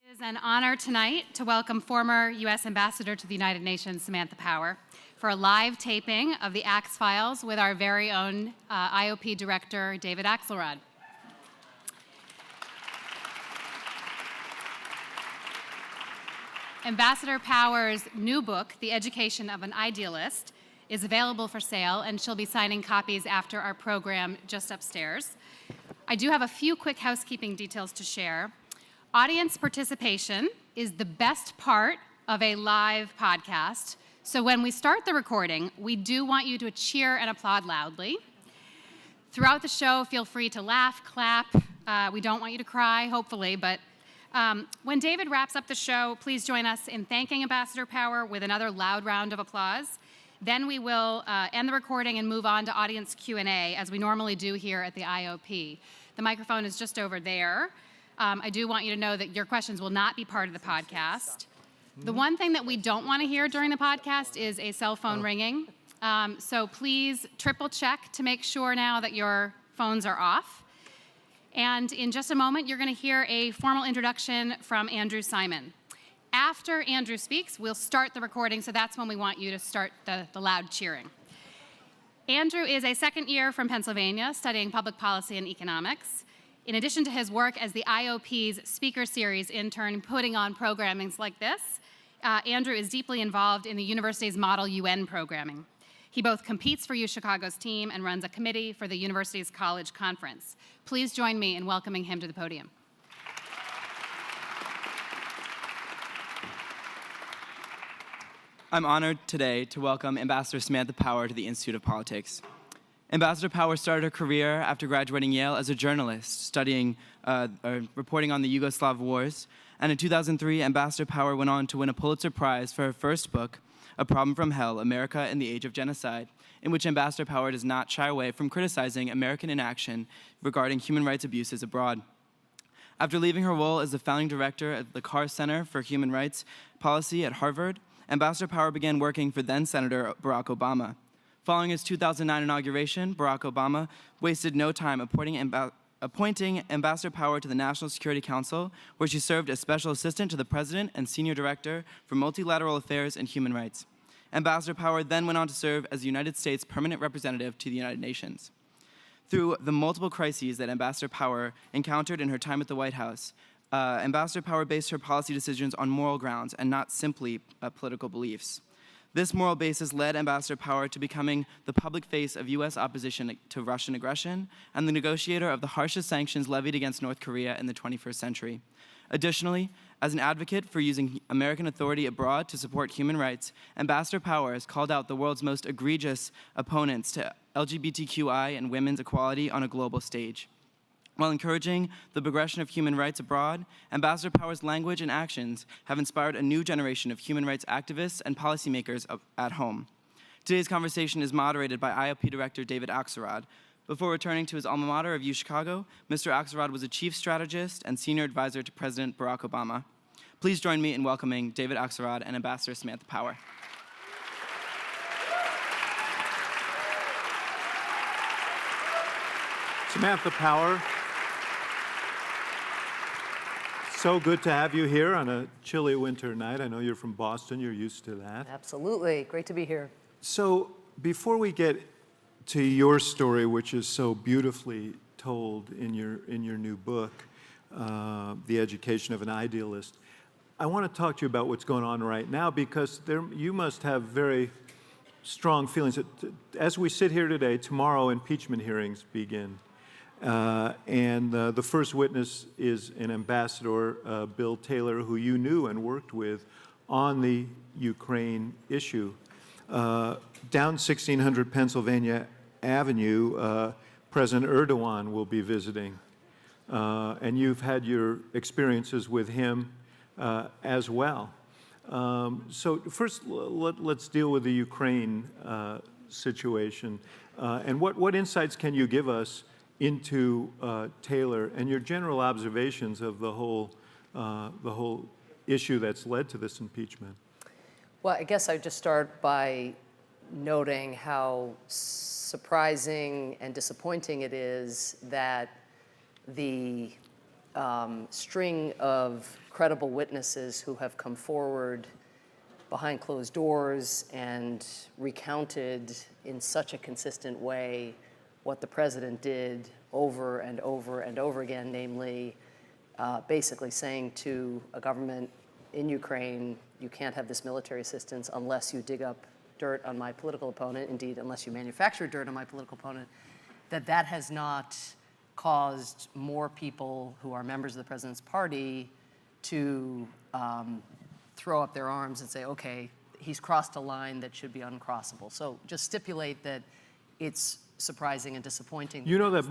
It is an honor tonight to welcome former U.S. Ambassador to the United Nations, Samantha Power, for a live taping of the Axe Files with our very own IOP Director, David Axelrod. Ambassador Power's new book, The Education of an Idealist, is available for sale, and she'll be signing copies after our program just upstairs. I do have a few quick housekeeping details to share. Audience participation is the best part of a live podcast, so when we start the recording, we do want you to cheer and applaud loudly. Throughout the show, feel free to laugh, clap. We don't want you to cry, hopefully, but when David wraps up the show, please join us in thanking Ambassador Power with another loud round of applause. Then we will end the recording and move on to audience Q&A, as we normally do here at the IOP. The microphone is just over there. I do want you to know that your questions will not be part of the podcast. The one thing that we don't want to hear during the podcast is a cell phone ringing. So please triple check to make sure now that your phones are off. And in just a moment, you're going to hear a formal introduction from Andrew Simon. After Andrew speaks, we'll start the recording, so that's when we want you to start the loud cheering. Andrew is a second year from Pennsylvania, studying public policy and economics. In addition to his work as the IOP's speaker series intern putting on programmings like this, Andrew is deeply involved in the university's Model UN programming. He both competes for UChicago's team and runs a committee for the university's college conference. Please join me in welcoming him to the podium. I'm honored today to welcome Ambassador Samantha Power to the Institute of Politics. Ambassador Power started her career after graduating Yale as a journalist, studying reporting on the Yugoslav wars. And in 2003, Ambassador Power went on to win a Pulitzer Prize for her first book, A Problem from Hell, America in the Age of Genocide, in which Ambassador Power does not shy away from criticizing American inaction regarding human rights abuses abroad. After leaving her role as the founding director at the Carr Center for Human Rights Policy at Harvard, Ambassador Power began working for then-Senator Barack Obama. Following his 2009 inauguration, Barack Obama wasted no time appointing Ambassador Power to the National Security Council, where she served as Special Assistant to the President and Senior Director for Multilateral Affairs and Human Rights. Ambassador Power then went on to serve as the United States Permanent Representative to the United Nations. Through the multiple crises that Ambassador Power encountered in her time at the White House, Ambassador Power based her policy decisions on moral grounds and not simply political beliefs. This moral basis led Ambassador Power to becoming the public face of U.S. opposition to Russian aggression and the negotiator of the harshest sanctions levied against North Korea in the 21st century. Additionally, as an advocate for using American authority abroad to support human rights, Ambassador Power has called out the world's most egregious opponents to LGBTQI and women's equality on a global stage. While encouraging the progression of human rights abroad, Ambassador Power's language and actions have inspired a new generation of human rights activists and policymakers at home. Today's conversation is moderated by IOP Director David Axelrod. Before returning to his alma mater of UChicago, Mr. Axelrod was a chief strategist and senior advisor to President Barack Obama. Please join me in welcoming David Axelrod and Ambassador Samantha Power. Samantha Power, so good to have you here on a chilly winter night. I know you're from Boston, you're used to that. Absolutely, great to be here. So before we get to your story, which is so beautifully told in your new book, The Education of an Idealist, I want to talk to you about what's going on right now, because you must have very strong feelings. That, as we sit here today, tomorrow impeachment hearings begin. And the first witness is an ambassador, Bill Taylor, who you knew and worked with on the Ukraine issue. Down 1600 Pennsylvania Avenue, President Erdogan will be visiting. And you've had your experiences with him as well. So first, let's deal with the Ukraine situation. And what insights can you give us into Taylor and your general observations of the whole issue that's led to this impeachment? Well, I guess I'd just start by noting how surprising and disappointing it is that the string of credible witnesses who have come forward behind closed doors and recounted in such a consistent way what the president did over and over and over again, namely basically saying to a government in Ukraine, you can't have this military assistance unless you dig up dirt on my political opponent, indeed, unless you manufacture dirt on my political opponent, that has not caused more people who are members of the president's party to throw up their arms and say, okay, he's crossed a line that should be uncrossable. So just stipulate that it's surprising and disappointing. You know that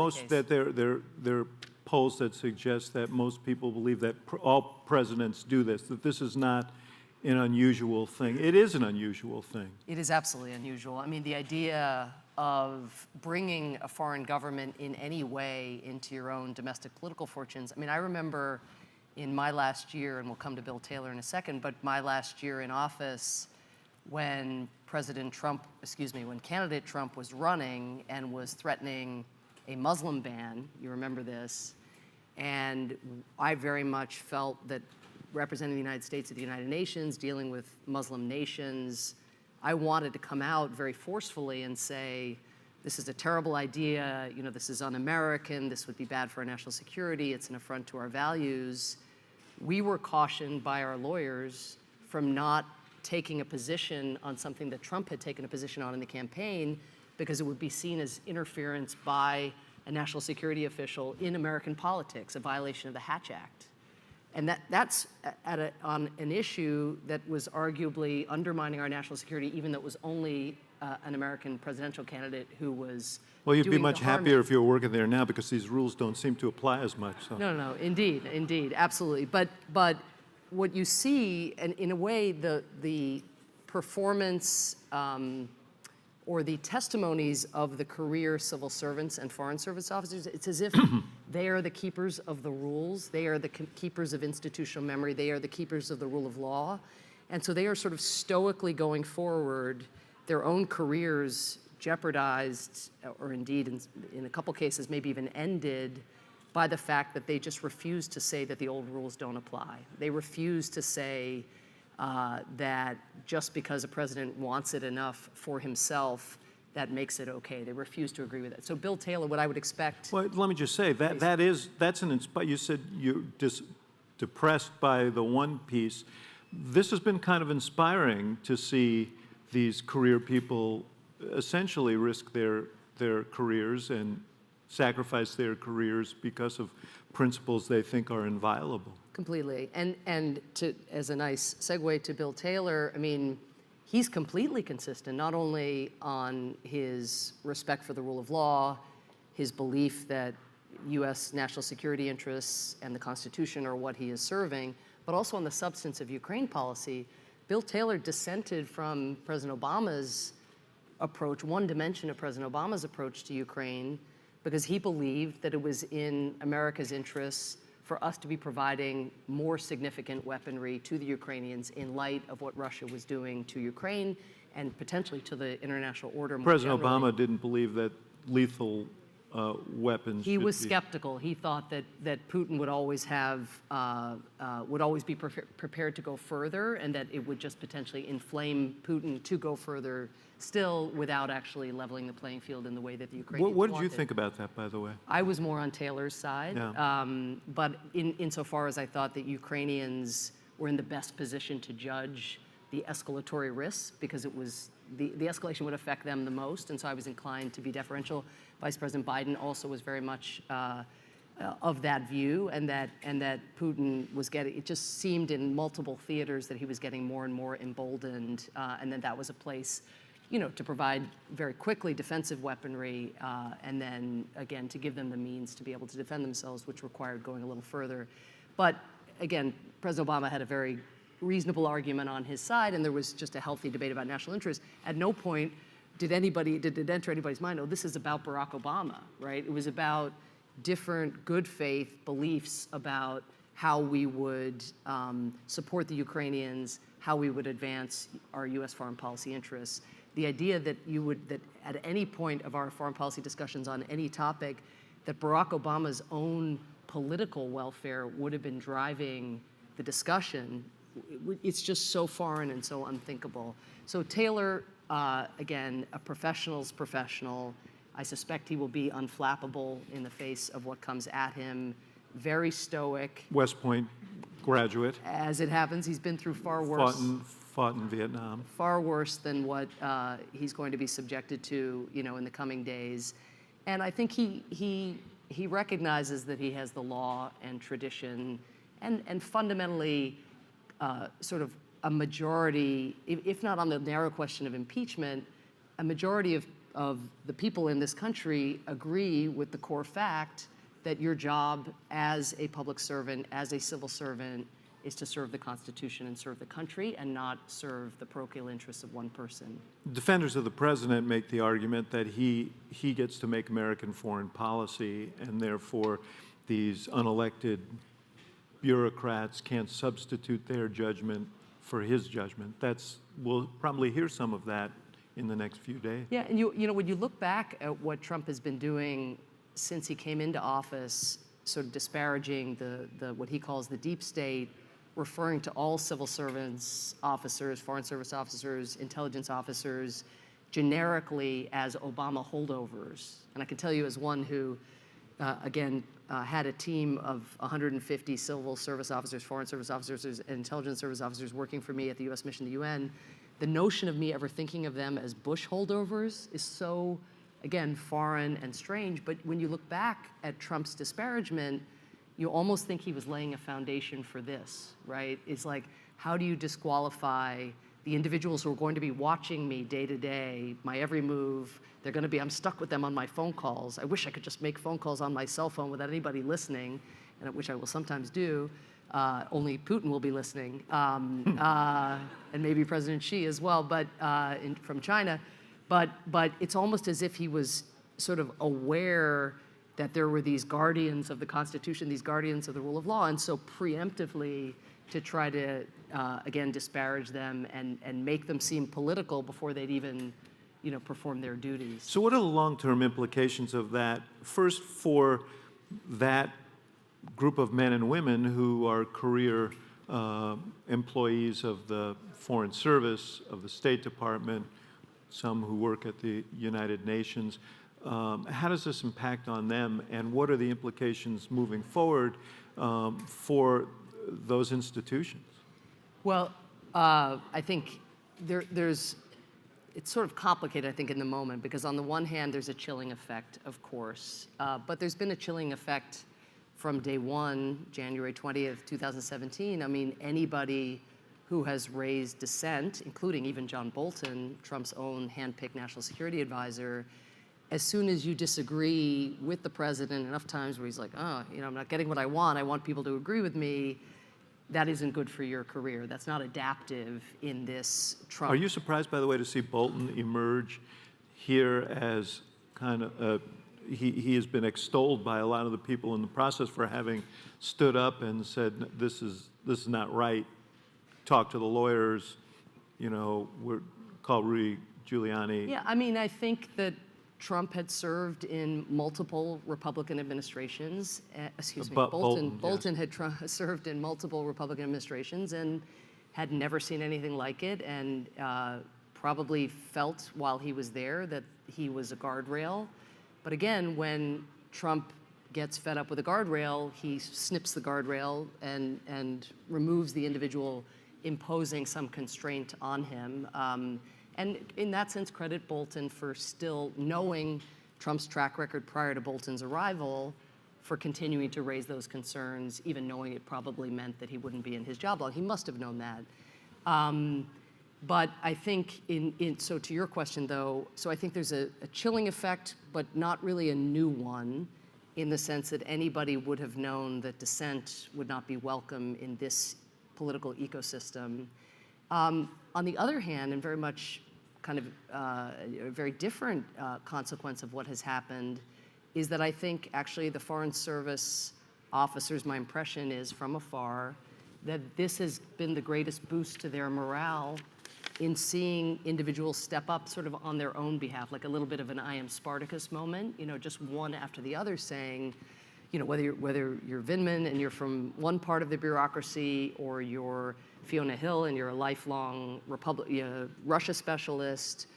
there are polls that suggest that most people believe that all presidents do this, that this is not an unusual thing. It is an unusual thing. It is absolutely unusual. I mean, the idea of bringing a foreign government in any way into your own domestic political fortunes. I mean, I remember in my last year, and we'll come to Bill Taylor in a second, but my last year in office when President Trump, when candidate Trump was running and was threatening a Muslim ban, you remember this, and I very much felt that representing the United States at the United Nations, dealing with Muslim nations, I wanted to come out very forcefully and say, this is a terrible idea, you know, this is un-American, this would be bad for our national security, it's an affront to our values. We were cautioned by our lawyers from not taking a position on something that Trump had taken a position on in the campaign because it would be seen as interference by a national security official in American politics, a violation of the Hatch Act. And that's on an issue that was arguably undermining our national security, even though it was only an American presidential candidate who was Well, you'd be doing much the harming. happier if you were working there now because these rules don't seem to apply as much. So. No, indeed, absolutely. But what you see, and in a way, the performance or the testimonies of the career civil servants and foreign service officers, it's as if they are the keepers of the rules, they are the keepers of institutional memory, they are the keepers of the rule of law. And so they are sort of stoically going forward, their own careers jeopardized, or indeed in a couple cases maybe even ended, by the fact that they just refuse to say that the old rules don't apply. They refuse to say that just because a president wants it enough for himself, that makes it okay. They refuse to agree with it. So Bill Taylor, what I would expect. Well, let me just say, that's an you said you're depressed by the one piece. This has been kind of inspiring to see these career people essentially risk their careers and sacrifice their careers because of principles they think are inviolable. Completely. And as a nice segue to Bill Taylor, I mean, he's completely consistent, not only on his respect for the rule of law, his belief that U.S. national security interests and the Constitution are what he is serving, but also on the substance of Ukraine policy. Bill Taylor dissented from President Obama's approach, one dimension of President Obama's approach to Ukraine, because he believed that it was in America's interests for us to be providing more significant weaponry to the Ukrainians in light of what Russia was doing to Ukraine and potentially to the international order more President generally. Obama didn't believe that lethal weapons. He was skeptical. He thought that Putin would always have, would always be prepared to go further, and that it would just potentially inflame Putin to go further still without actually leveling the playing field in the way that the Ukrainians What did you wanted. think about that, by the way? I was more on Taylor's side, Yeah. but insofar as I thought that Ukrainians were in the best position to judge the escalatory risks, because it was the escalation would affect them the most, and so I was inclined to be deferential. Vice President Biden also was very much of that view, and that Putin was getting, it just seemed in multiple theaters that he was getting more and more emboldened, and then that was a place, you know, to provide very quickly defensive weaponry, and then again to give them the means to be able to defend themselves, which required going a little further. But again, President Obama had a very reasonable argument on his side, and there was just a healthy debate about national interest. At no point did it enter anybody's mind, oh, this is about Barack Obama, right? It was about different good faith beliefs about how we would support the Ukrainians, how we would advance our U.S. foreign policy interests. The idea that that at any point of our foreign policy discussions on any topic, that Barack Obama's own political welfare would have been driving the discussion, it's just so foreign and so unthinkable. So Taylor, again, a professional's professional. I suspect he will be unflappable in the face of what comes at him. Very stoic. West Point graduate. As it happens, he's been through far worse. Fought in Vietnam. Far worse than what he's going to be subjected to, in the coming days. And I think he recognizes that he has the law and tradition and fundamentally sort of a majority, if not on the narrow question of impeachment, a majority of the people in this country agree with the core fact that your job as a public servant, as a civil servant, is to serve the Constitution and serve the country and not serve the parochial interests of one person. Defenders of the president make the argument that he gets to make American foreign policy, and therefore these unelected bureaucrats can't substitute their judgment for his judgment. We'll probably hear some of that in the next few days. Yeah, and when you look back at what Trump has been doing since he came into office, sort of disparaging the what he calls the deep state, referring to all civil servants, officers, foreign service officers, intelligence officers, generically as Obama holdovers. And I can tell you as one who, again, had a team of 150 civil service officers, foreign service officers, and intelligence service officers working for me at the U.S. mission to the UN, the notion of me ever thinking of them as Bush holdovers is so, again, foreign and strange. But when you look back at Trump's disparagement, you almost think he was laying a foundation for this, right? It's like, how do you disqualify the individuals who are going to be watching me day to day, my every move? They're going to be, I'm stuck with them on my phone calls. I wish I could just make phone calls on my cell phone without anybody listening, and which I will sometimes do. Only Putin will be listening, and maybe President Xi as well, but from China. But it's almost as if he was sort of aware that there were these guardians of the Constitution, these guardians of the rule of law, and so preemptively to try to, again, disparage them and make them seem political before they'd even, perform their duties. So what are the long-term implications of that? First, for that group of men and women who are career employees of the Foreign Service, of the State Department, some who work at the United Nations. How does this impact on them, and what are the implications moving forward for those institutions? Well, I think it's sort of complicated, I think, in the moment, because on the one hand, there's a chilling effect, of course, but there's been a chilling effect from day one, January 20th, 2017. I mean, anybody who has raised dissent, including even John Bolton, Trump's own handpicked national security advisor, as soon as you disagree with the president enough times where he's like, I'm not getting what I want people to agree with me, that isn't good for your career. That's not adaptive in this Trump. Are you surprised, by the way, to see Bolton emerge here as kind of, he has been extolled by a lot of the people in the process for having stood up and said, this is not right, talk to the lawyers, we're call Rudy Giuliani. Yeah, I mean, I think that Trump had served in multiple Republican administrations. Bolton had served in multiple Republican administrations and had never seen anything like it, and probably felt while he was there that he was a guardrail. But again, when Trump gets fed up with a guardrail, he snips the guardrail and removes the individual imposing some constraint on him. And in that sense, credit Bolton for still knowing Trump's track record prior to Bolton's arrival, for continuing to raise those concerns, even knowing it probably meant that he wouldn't be in his job long. He must have known that. But I think, so to your question though, so I think there's a chilling effect, but not really a new one, in the sense that anybody would have known that dissent would not be welcome in this political ecosystem. On the other hand, and very much kind of a very different consequence of what has happened, is that I think actually the Foreign Service officers, my impression is from afar, that this has been the greatest boost to their morale in seeing individuals step up sort of on their own behalf, like a little bit of an I am Spartacus moment, just one after the other saying, you know, whether you're Vindman and you're from one part of the bureaucracy, or you're Fiona Hill and you're a lifelong Russia specialist,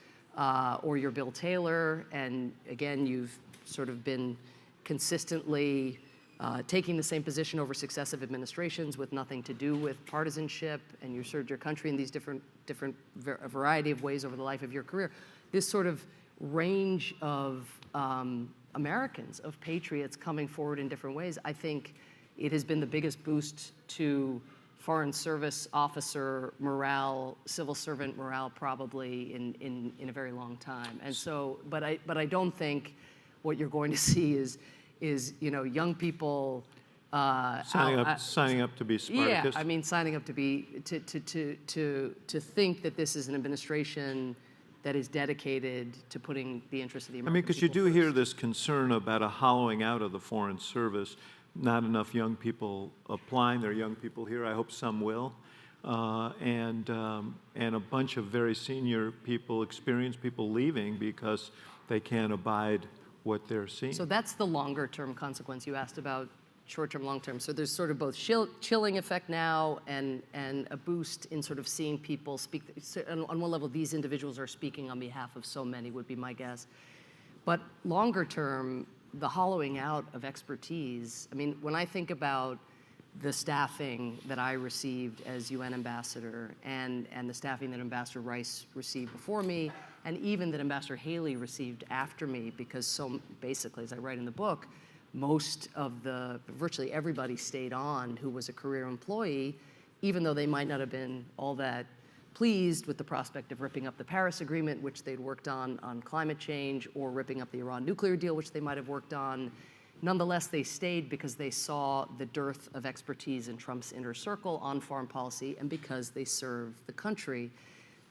or you're Bill Taylor, and again, you've sort of been consistently taking the same position over successive administrations with nothing to do with partisanship, and you served your country in these different variety of ways over the life of your career. This sort of range of Americans, of patriots coming forward in different ways, I think it has been the biggest boost to Foreign Service officer morale, civil servant morale, probably in a very long time. And so, but I don't think what you're going to see is you know, young people signing up to be Spartacus. Yeah, I mean, signing up to be to think that this is an administration that is dedicated to putting the interests of the American I mean, because you people do hear first. this concern about a hollowing out of the Foreign Service, not enough young people applying. There are young people here. I hope some will. And a bunch of very senior people, experienced people leaving because they can't abide what they're seeing. So that's the longer term consequence. You asked about short term, long term. So there's sort of both chilling effect now and a boost in sort of seeing people speak. On one level, these individuals are speaking on behalf of so many, would be my guess. But longer term, the hollowing out of expertise. I mean, when I think about the staffing that I received as UN ambassador, and the staffing that Ambassador Rice received before me, and even that Ambassador Haley received after me, because so basically, as I write in the book, virtually everybody stayed on who was a career employee, even though they might not have been all that pleased with the prospect of ripping up the Paris Agreement, which they'd worked on climate change, or ripping up the Iran nuclear deal, which they might have worked on. Nonetheless, they stayed because they saw the dearth of expertise in Trump's inner circle on foreign policy, and because they served the country.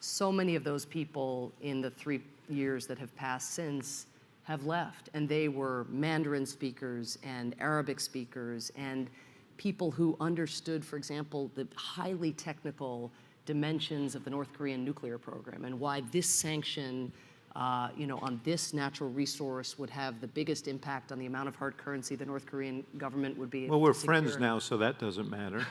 So many of those people in the 3 years that have passed since have left, and they were Mandarin speakers and Arabic speakers and people who understood, for example, the highly technical dimensions of the North Korean nuclear program, and why this sanction on this natural resource would have the biggest impact on the amount of hard currency the North Korean government would be able Well, we're to secure. friends now, so that doesn't matter.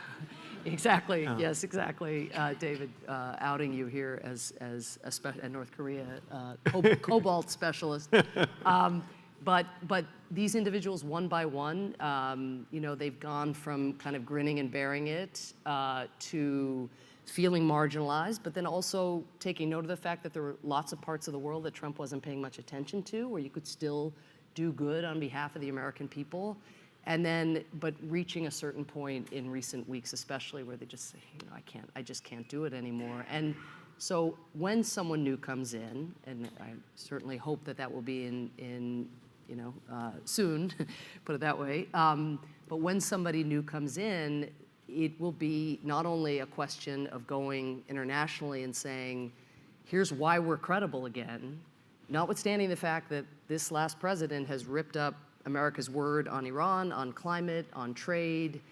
Exactly. Yes, exactly. David, outing you here as a North Korea cobalt specialist. But these individuals, one by one, they've gone from kind of grinning and bearing it to feeling marginalized, but then also taking note of the fact that there were lots of parts of the world that Trump wasn't paying much attention to, where you could still do good on behalf of the American people. And then, but reaching a certain point in recent weeks, especially, where they just say, I just can't do it anymore. And so when someone new comes in, and I certainly hope that will be in soon, put it that way. But when somebody new comes in, it will be not only a question of going internationally and saying, here's why we're credible again, notwithstanding the fact that this last president has ripped up America's word on Iran, on climate, on trade,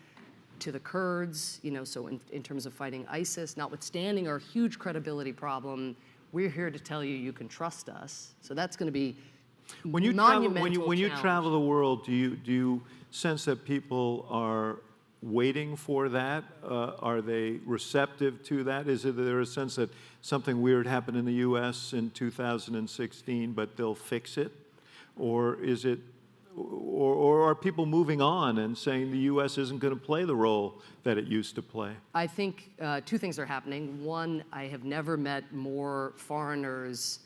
to the Kurds, so in terms of fighting ISIS, notwithstanding our huge credibility problem, we're here to tell you you can trust us. So that's going to be When you travel the world, do you sense that people are waiting for that? Are they receptive to that? Is there a sense that something weird happened in the U.S. in 2016, but they'll fix it? Or is it, or are people moving on and saying the U.S. isn't going to play the role that it used to play? I think two things are happening. One, I have never met more foreigners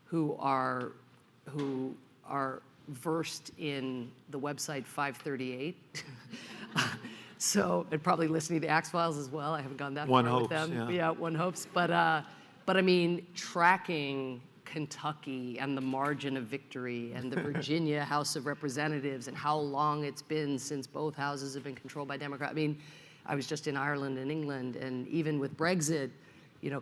who are versed in the website 538. So, and probably listening to the Axe Files as well. I haven't gone that One far with hopes, them. yeah. One hopes. But I mean, tracking Kentucky and the margin of victory, and the Virginia House of Representatives, and how long it's been since both houses have been controlled by Democrats. I mean, I was just in Ireland and England, and even with Brexit,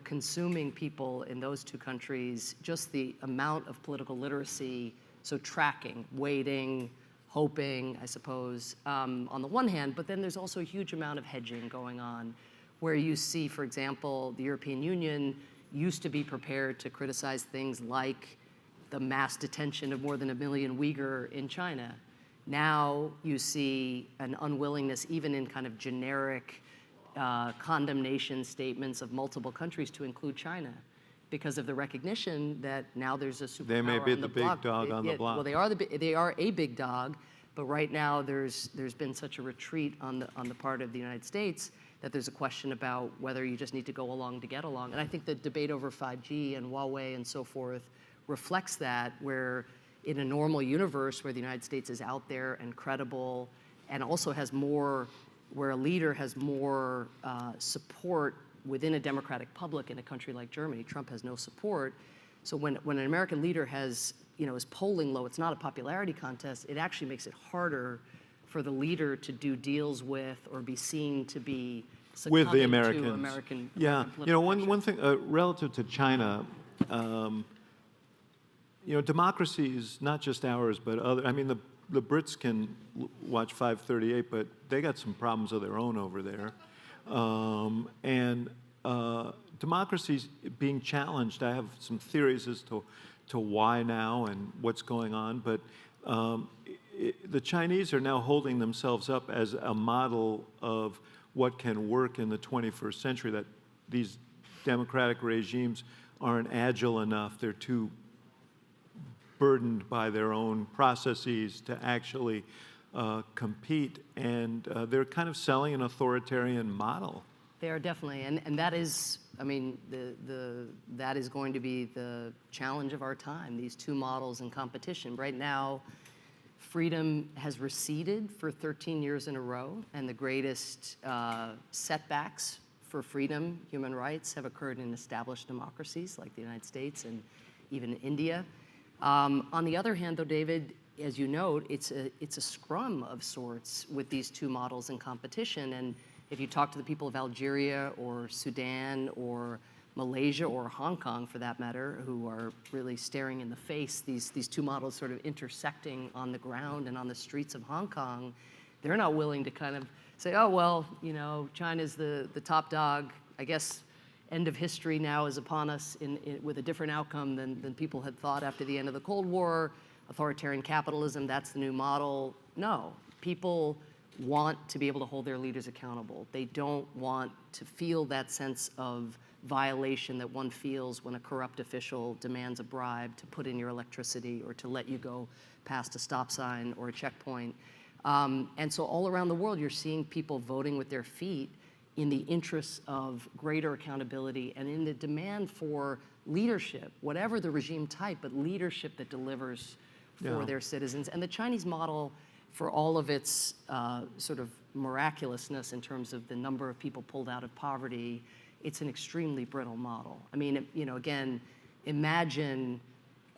consuming people in those two countries, just the amount of political literacy, so tracking, waiting, hoping, I suppose, on the one hand, but then there's also a huge amount of hedging going on, where you see, for example, the European Union used to be prepared to criticize things like the mass detention of more than 1 million Uyghur in China. Now you see an unwillingness, even in kind of generic condemnation statements of multiple countries, to include China, because of the recognition that now there's a superpower. They may be on the big block. dog on the block. Well, they are a big dog, but right now there's been such a retreat on the part of the United States that there's a question about whether you just need to go along to get along. And I think the debate over 5G and Huawei and so forth reflects that, where in a normal universe where the United States is out there and credible and also has more, where a leader has more support within a democratic public in a country like Germany. Trump has no support. So when an American leader has, is polling low, it's not a popularity contest, it actually makes it harder for the leader to do deals with or be seen to be With the succumbing Americans. to American Yeah, political one thing relative to China, democracy is not just ours, but other. I mean, the Brits can watch 538, but they got some problems of their own over there, and democracy's being challenged. I have some theories as to why now and what's going on, but the Chinese are now holding themselves up as a model of what can work in the 21st century, that these democratic regimes aren't agile enough. They're too burdened by their own processes to actually compete, and they're kind of selling an authoritarian model. They are definitely, and that is, I mean, that is going to be the challenge of our time, these two models in competition. Right now, freedom has receded for 13 years in a row, and the greatest setbacks for freedom, human rights, have occurred in established democracies like the United States and even India. On the other hand, though, David, as you note, it's a scrum of sorts with these two models in competition. And if you talk to the people of Algeria or Sudan or Malaysia or Hong Kong, for that matter, who are really staring in the face these two models sort of intersecting on the ground and on the streets of Hong Kong, they're not willing to kind of say, oh, well, China's the top dog. I guess end of history now is upon us with a different outcome than people had thought after the end of the Cold War. Authoritarian capitalism, that's the new model. No, people want to be able to hold their leaders accountable. They don't want to feel that sense of violation that one feels when a corrupt official demands a bribe to put in your electricity or to let you go past a stop sign or a checkpoint. And so all around the world, you're seeing people voting with their feet in the interests of greater accountability and in the demand for leadership, whatever the regime type, but leadership that delivers for their citizens. And the Chinese model, for all of its sort of miraculousness in terms of the number of people pulled out of poverty, it's an extremely brittle model. I mean, again, imagine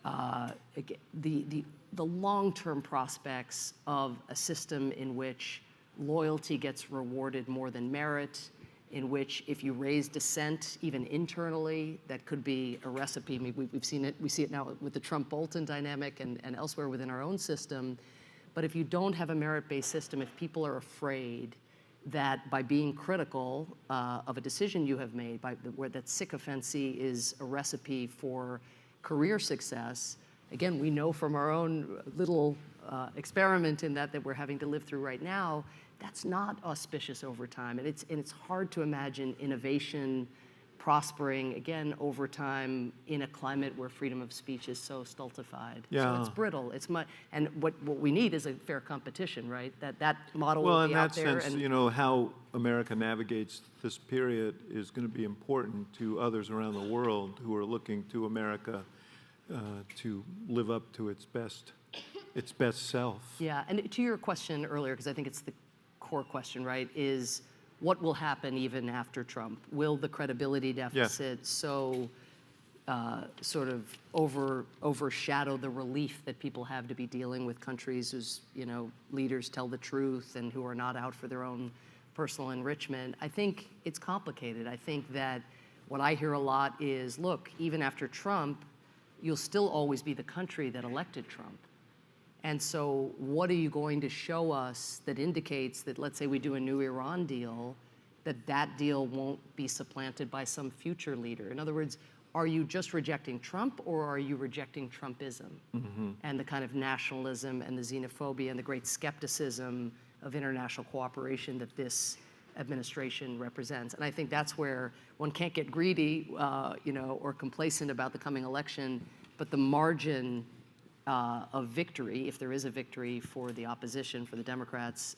the long-term prospects of a system in which loyalty gets rewarded more than merit, in which if you raise dissent, even internally, that could be a recipe. I mean, we see it now with the Trump-Bolton dynamic and elsewhere within our own system. But if you don't have a merit-based system, if people are afraid that by being critical of a decision you have made, where that sycophancy is a recipe for career success, again, we know from our own little experiment in that we're having to live through right now, that's not auspicious over time. And it's hard to imagine innovation prospering, again, over time in a climate where freedom of speech is so stultified. Yeah. So it's brittle. And what we need is a fair competition, right? That model Well, will in be that out there. sense, And how America navigates this period is going to be important to others around the world who are looking to America to live up to its best self. yeah, and to your question earlier, because I think it's the core question, right, is what will happen even after Trump? Will the credibility deficit so sort of overshadow the relief that people have to be dealing with countries whose leaders tell the truth and who are not out for their own personal enrichment? I think it's complicated. I think that what I hear a lot is, look, even after Trump, you'll still always be the country that elected Trump. And so what are you going to show us that indicates that, let's say we do a new Iran deal, that deal won't be supplanted by some future leader? In other words, are you just rejecting Trump, or are you rejecting Trumpism and the kind of nationalism and the xenophobia and the great skepticism of international cooperation that this administration represents? And I think that's where one can't get greedy, or complacent about the coming election, but the margin of victory, if there is a victory for the opposition, for the Democrats,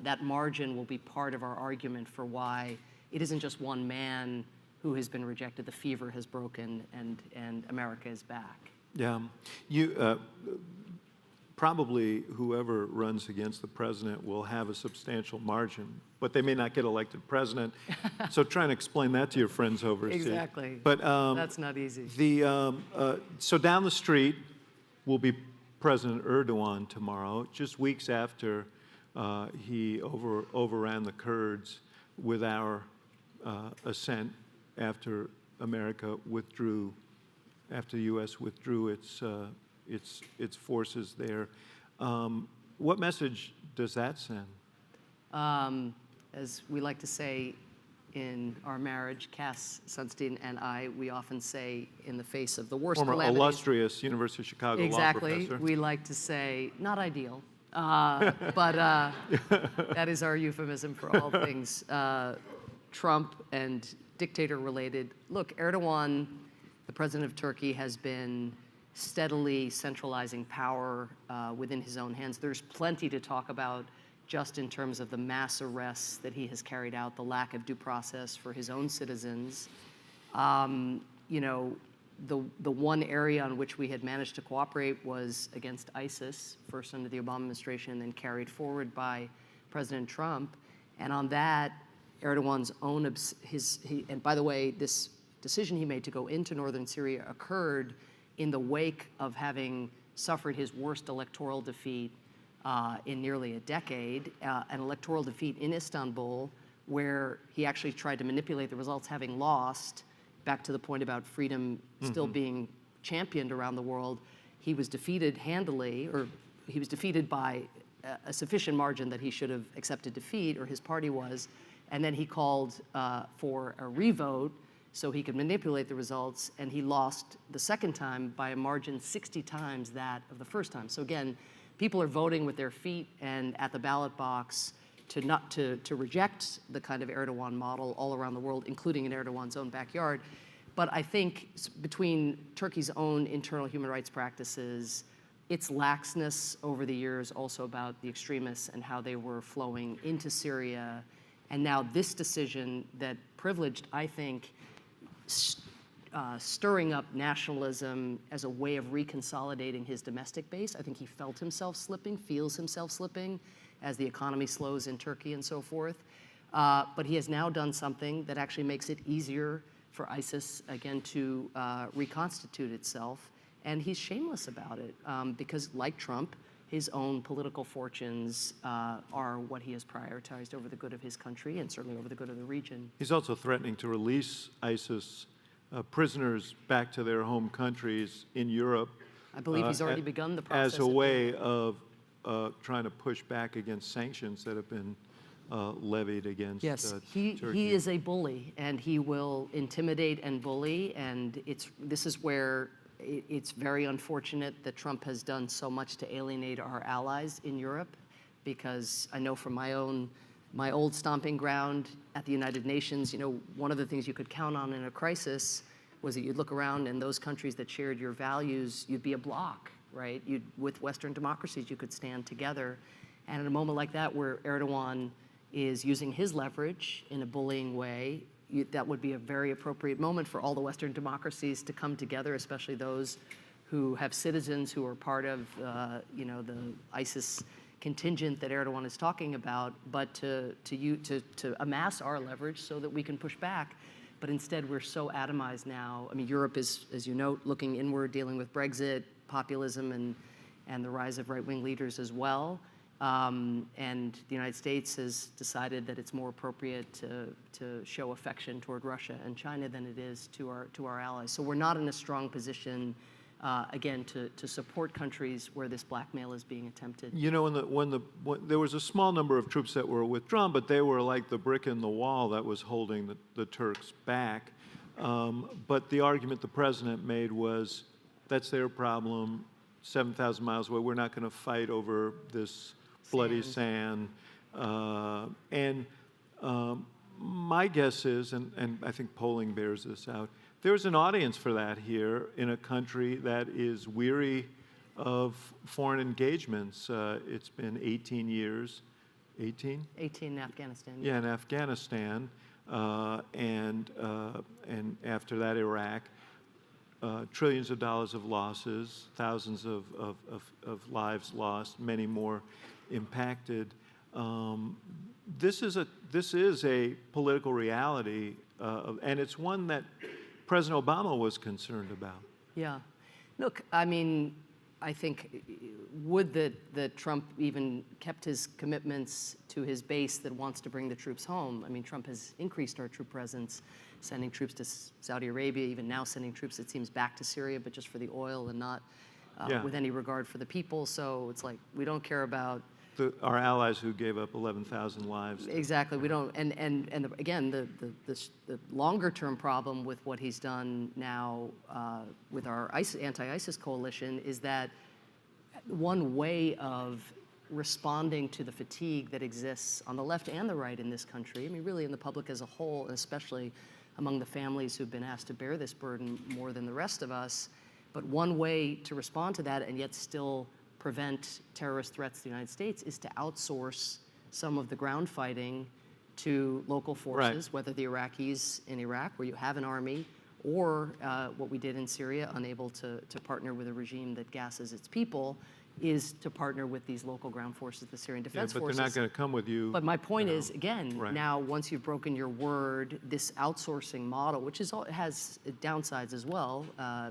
that margin will be part of our argument for why it isn't just one man who has been rejected. The fever has broken, and America is back. Yeah. You probably whoever runs against the president will have a substantial margin, but they may not get elected president. So try and explain that to your friends overseas. Exactly. But that's not easy. So down the street will be President Erdogan tomorrow, just weeks after he overran the Kurds with our assent, after America withdrew, after the U.S. withdrew its forces there. What message does that send? As we like to say in our marriage, Cass Sunstein and I, we often say, in the face of the worst Former calamities, illustrious University of Chicago law professor. we like to say, not ideal, but that is our euphemism for all things Trump and dictator-related. Look, Erdogan, the president of Turkey, has been steadily centralizing power within his own hands. There's plenty to talk about just in terms of the mass arrests that he has carried out, the lack of due process for his own citizens. The one area on which we had managed to cooperate was against ISIS, first under the Obama administration, and then carried forward by President Trump. And on that, Erdogan's own, and by the way, this decision he made to go into northern Syria occurred in the wake of having suffered his worst electoral defeat in nearly a decade, an electoral defeat in Istanbul, where he actually tried to manipulate the results, having lost, back to the point about freedom still being championed around the world. He was defeated handily, or he was defeated by a sufficient margin that he should have accepted defeat, or his party was, and then he called for a revote so he could manipulate the results, and he lost the second time by a margin 60 times that of the first time. So again, people are voting with their feet and at the ballot box to reject the kind of Erdogan model all around the world, including in Erdogan's own backyard. But I think between Turkey's own internal human rights practices, its laxness over the years also about the extremists and how they were flowing into Syria, and now this decision that privileged, I think, stirring up nationalism as a way of reconsolidating his domestic base. I think he felt himself slipping, feels himself slipping as the economy slows in Turkey and so forth. But he has now done something that actually makes it easier for ISIS, again, to reconstitute itself. And he's shameless about it because, like Trump, his own political fortunes are what he has prioritized over the good of his country and certainly over the good of the region. He's also threatening to release ISIS prisoners back to their home countries in Europe. I believe he's already begun the process. As a way of trying to push back against sanctions that have been levied against Turkey. He is a bully, and he will intimidate and bully, and this is where it's very unfortunate that Trump has done so much to alienate our allies in Europe, because I know from my old stomping ground at the United Nations, one of the things you could count on in a crisis was that you'd look around and those countries that shared your values, you'd be a bloc, right? With Western democracies, you could stand together. And in a moment like that, where Erdogan is using his leverage in a bullying way, that would be a very appropriate moment for all the Western democracies to come together, especially those who have citizens who are part of, the ISIS contingent that Erdogan is talking about, but to amass our leverage so that we can push back. But instead, we're so atomized now. I mean, Europe is, as you note, looking inward, dealing with Brexit, populism, and the rise of right-wing leaders as well. And the United States has decided that it's more appropriate to show affection toward Russia and China than it is to our allies. So we're not in a strong position, again, to support countries where this blackmail is being attempted. When there was a small number of troops that were withdrawn, but they were like the brick in the wall that was holding the Turks back. But the argument the president made was, that's their problem, 7,000 miles away. We're not going to fight over this bloody sand. My guess is, and I think polling bears this out, there's an audience for that here in a country that is weary of foreign engagements. It's been 18 years. 18? 18 in Afghanistan. Yeah, in Afghanistan. And after that, Iraq. Trillions of dollars of losses, thousands of lives lost, many more impacted. This is a political reality, and it's one that President Obama was concerned about. Yeah. Look, I mean, I think would that Trump even kept his commitments to his base that wants to bring the troops home. I mean, Trump has increased our troop presence, sending troops to Saudi Arabia, even now sending troops, it seems, back to Syria, but just for the oil and not with any regard for the people. So it's like, we don't care about our allies who gave up 11,000 lives. Exactly. We don't. Again, the longer term problem with what he's done now with our anti-ISIS coalition is that one way of responding to the fatigue that exists on the left and the right in this country, I mean, really in the public as a whole, and especially among the families who've been asked to bear this burden more than the rest of us, but one way to respond to that and yet still prevent terrorist threats to the United States is to outsource some of the ground fighting to local forces, whether the Iraqis in Iraq, where you have an army, or what we did in Syria, unable to partner with a regime that gasses its people, is to partner with these local ground forces, the Syrian Defense but Forces. they're not going to come with you. But my point is, again, now once you've broken your word, this outsourcing model, which has downsides as well,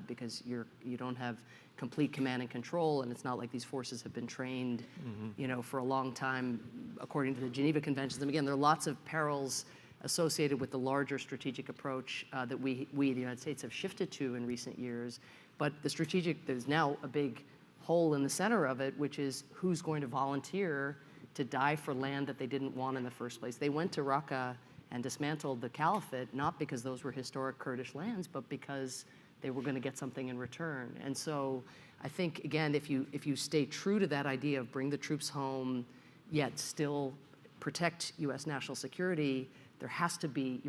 because you don't have complete command and control, and it's not like these forces have been trained, for a long time, according to the Geneva Conventions. And again, there are lots of perils associated with the larger strategic approach that we, the United States, have shifted to in recent years. But there's now a big hole in the center of it, which is who's going to volunteer to die for land that they didn't want in the first place. They went to Raqqa and dismantled the caliphate, not because those were historic Kurdish lands, but because they were going to get something in return. And so I think, again, if you stay true to that idea of bring the troops home, yet still protect U.S. national security, you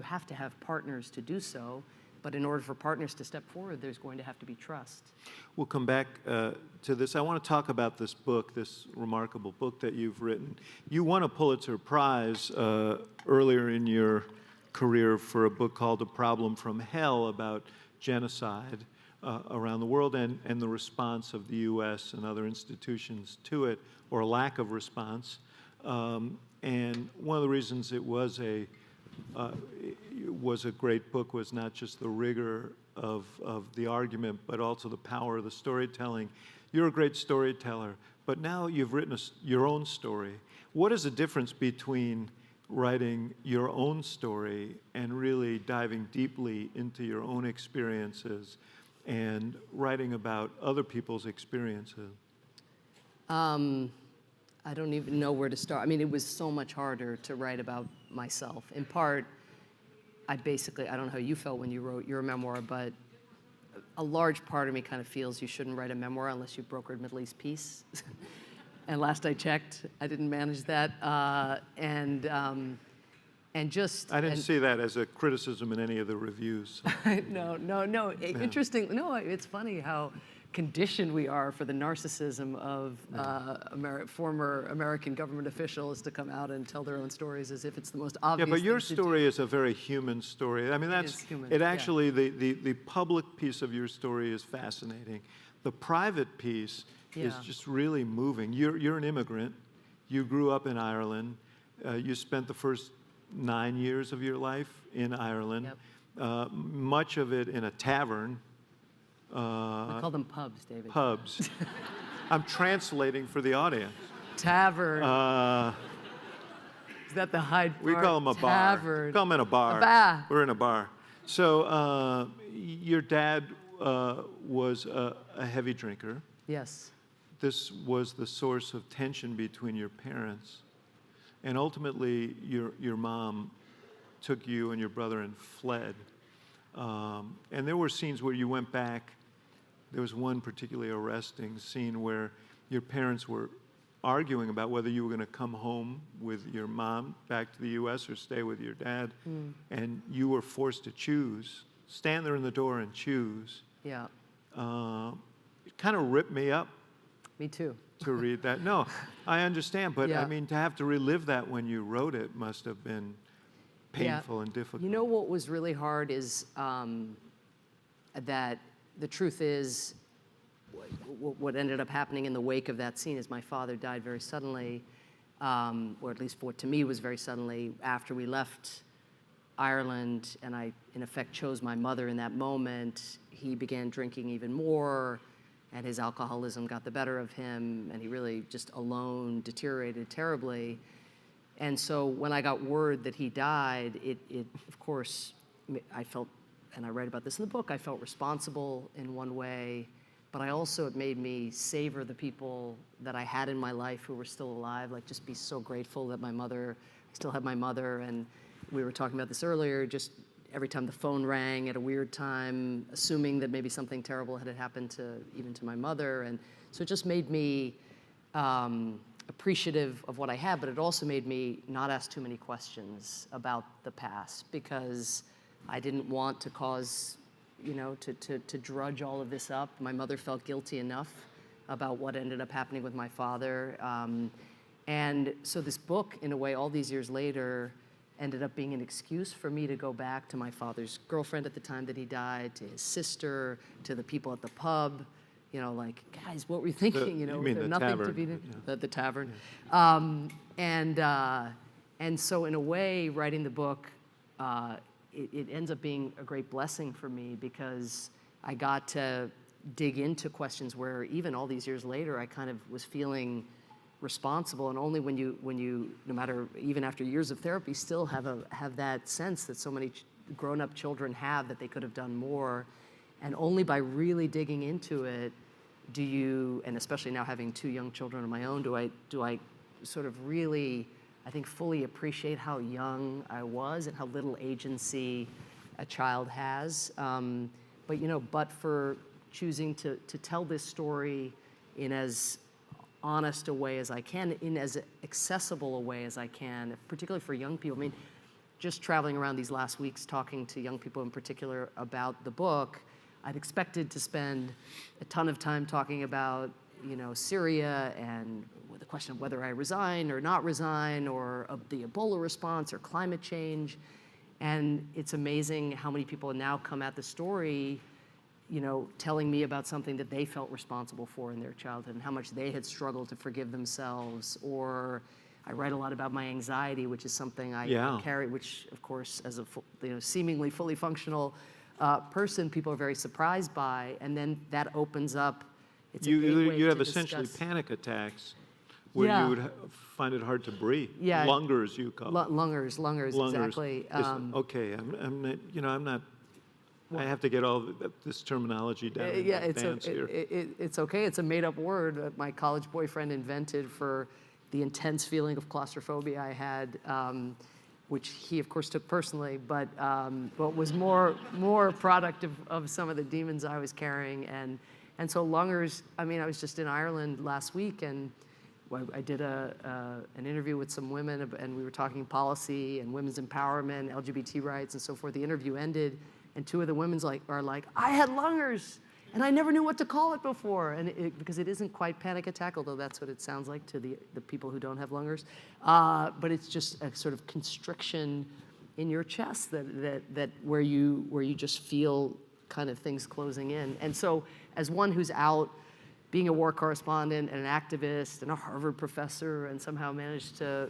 have to have partners to do so. But in order for partners to step forward, there's going to have to be trust. We'll come back to this. I want to talk about this book, this remarkable book that you've written. You won a Pulitzer Prize earlier in your career for a book called A Problem from Hell about genocide around the world and the response of the U.S. and other institutions to it, or lack of response. And one of the reasons it was a great book was not just the rigor of the argument, but also the power of the storytelling. You're a great storyteller, but now you've written your own story. What is the difference between writing your own story and really diving deeply into your own experiences and writing about other people's experiences? I don't even know where to start. I mean, it was so much harder to write about myself. In part, I don't know how you felt when you wrote your memoir, but a large part of me kind of feels you shouldn't write a memoir unless you brokered Middle East peace. And last I checked, I didn't manage that. And just... I didn't see that as a criticism in any of the reviews. No. Interesting. No, it's funny how conditioned we are for the narcissism of former American government officials to come out and tell their own stories as if it's the most obvious. Yeah, but your thing to story do. is a very human story. I mean, human, the public piece of your story is fascinating. The private piece is just really moving. You're an immigrant. You grew up in Ireland. You spent the first 9 years of your life in Ireland, much of it in a tavern. I call them pubs, David. Pubs. I'm translating for the audience. Tavern. Is that the Hyde Park? We call them a bar. Tavern. We call them in a bar. A bar. We're in a bar. So your dad was a heavy drinker. Yes. This was the source of tension between your parents. And ultimately, your mom took you and your brother and fled. And there were scenes where you went back. There was one particularly arresting scene where your parents were arguing about whether you were going to come home with your mom back to the U.S. or stay with your dad. And you were forced to choose, stand there in the door and choose. Yeah, It kind of ripped me up me too. to read that. No, I understand, but Yeah. I mean, to have to relive that when you wrote it must have been painful and difficult. You know what was really hard is that the truth is, what ended up happening in the wake of that scene is my father died very suddenly, or at least to me was very suddenly after we left Ireland, and I, in effect, chose my mother in that moment. He began drinking even more, and his alcoholism got the better of him, and he really just alone deteriorated terribly. And so when I got word that he died, it of course, I felt, and I write about this in the book, I felt responsible in one way, but it made me savor the people that I had in my life who were still alive, like just be so grateful that I still had my mother, and we were talking about this earlier, just every time the phone rang at a weird time, assuming that maybe something terrible had happened even to my mother, and so it just made me appreciative of what I had, but it also made me not ask too many questions about the past because I didn't want to cause, to drudge all of this up. My mother felt guilty enough about what ended up happening with my father. And so this book, in a way, all these years later, ended up being an excuse for me to go back to my father's girlfriend at the time that he died, to his sister, to the people at the pub. Like, guys, what were you thinking? You mean the nothing tavern. to be Yeah. the tavern. And so in a way, writing the book, it ends up being a great blessing for me because I got to dig into questions where even all these years later, I kind of was feeling responsible, and only when you, no matter, even after years of therapy, still have that sense that so many grown-up children have that they could have done more. And only by really digging into it do you, and especially now having two young children of my own, do I sort of really, I think, fully appreciate how young I was and how little agency a child has. But for choosing to tell this story in as honest a way as I can, in as accessible a way as I can, particularly for young people. I mean, just traveling around these last weeks talking to young people in particular about the book, I'd expected to spend a ton of time talking about, Syria and the question of whether I resign or not resign, or of the Ebola response or climate change. And it's amazing how many people now come at the story, telling me about something that they felt responsible for in their childhood and how much they had struggled to forgive themselves. Or I write a lot about my anxiety, which is something I carry, which, of course, as a seemingly fully functional person, people are very surprised by, and then that opens up. It's a gateway you have to essentially discuss. panic attacks where you would find it hard to breathe. Yeah. Lungers, you call it. Lungers, exactly. Okay, I'm not. I have to get all this terminology down in advance here. It's okay. It's a made-up word that my college boyfriend invented for the intense feeling of claustrophobia I had. Which he, of course, took personally, but was more a product of some of the demons I was carrying. And so lungers, I was just in Ireland last week, and I did an interview with some women, and we were talking policy and women's empowerment, LGBT rights, and so forth. The interview ended, and two of the women are like, I had lungers, and I never knew what to call it before, and because it isn't quite panic attack, although that's what it sounds like to the people who don't have lungers. But it's just a sort of constriction in your chest that where you just feel kind of things closing in. And so, as one who's out being a war correspondent and an activist and a Harvard professor, and somehow managed to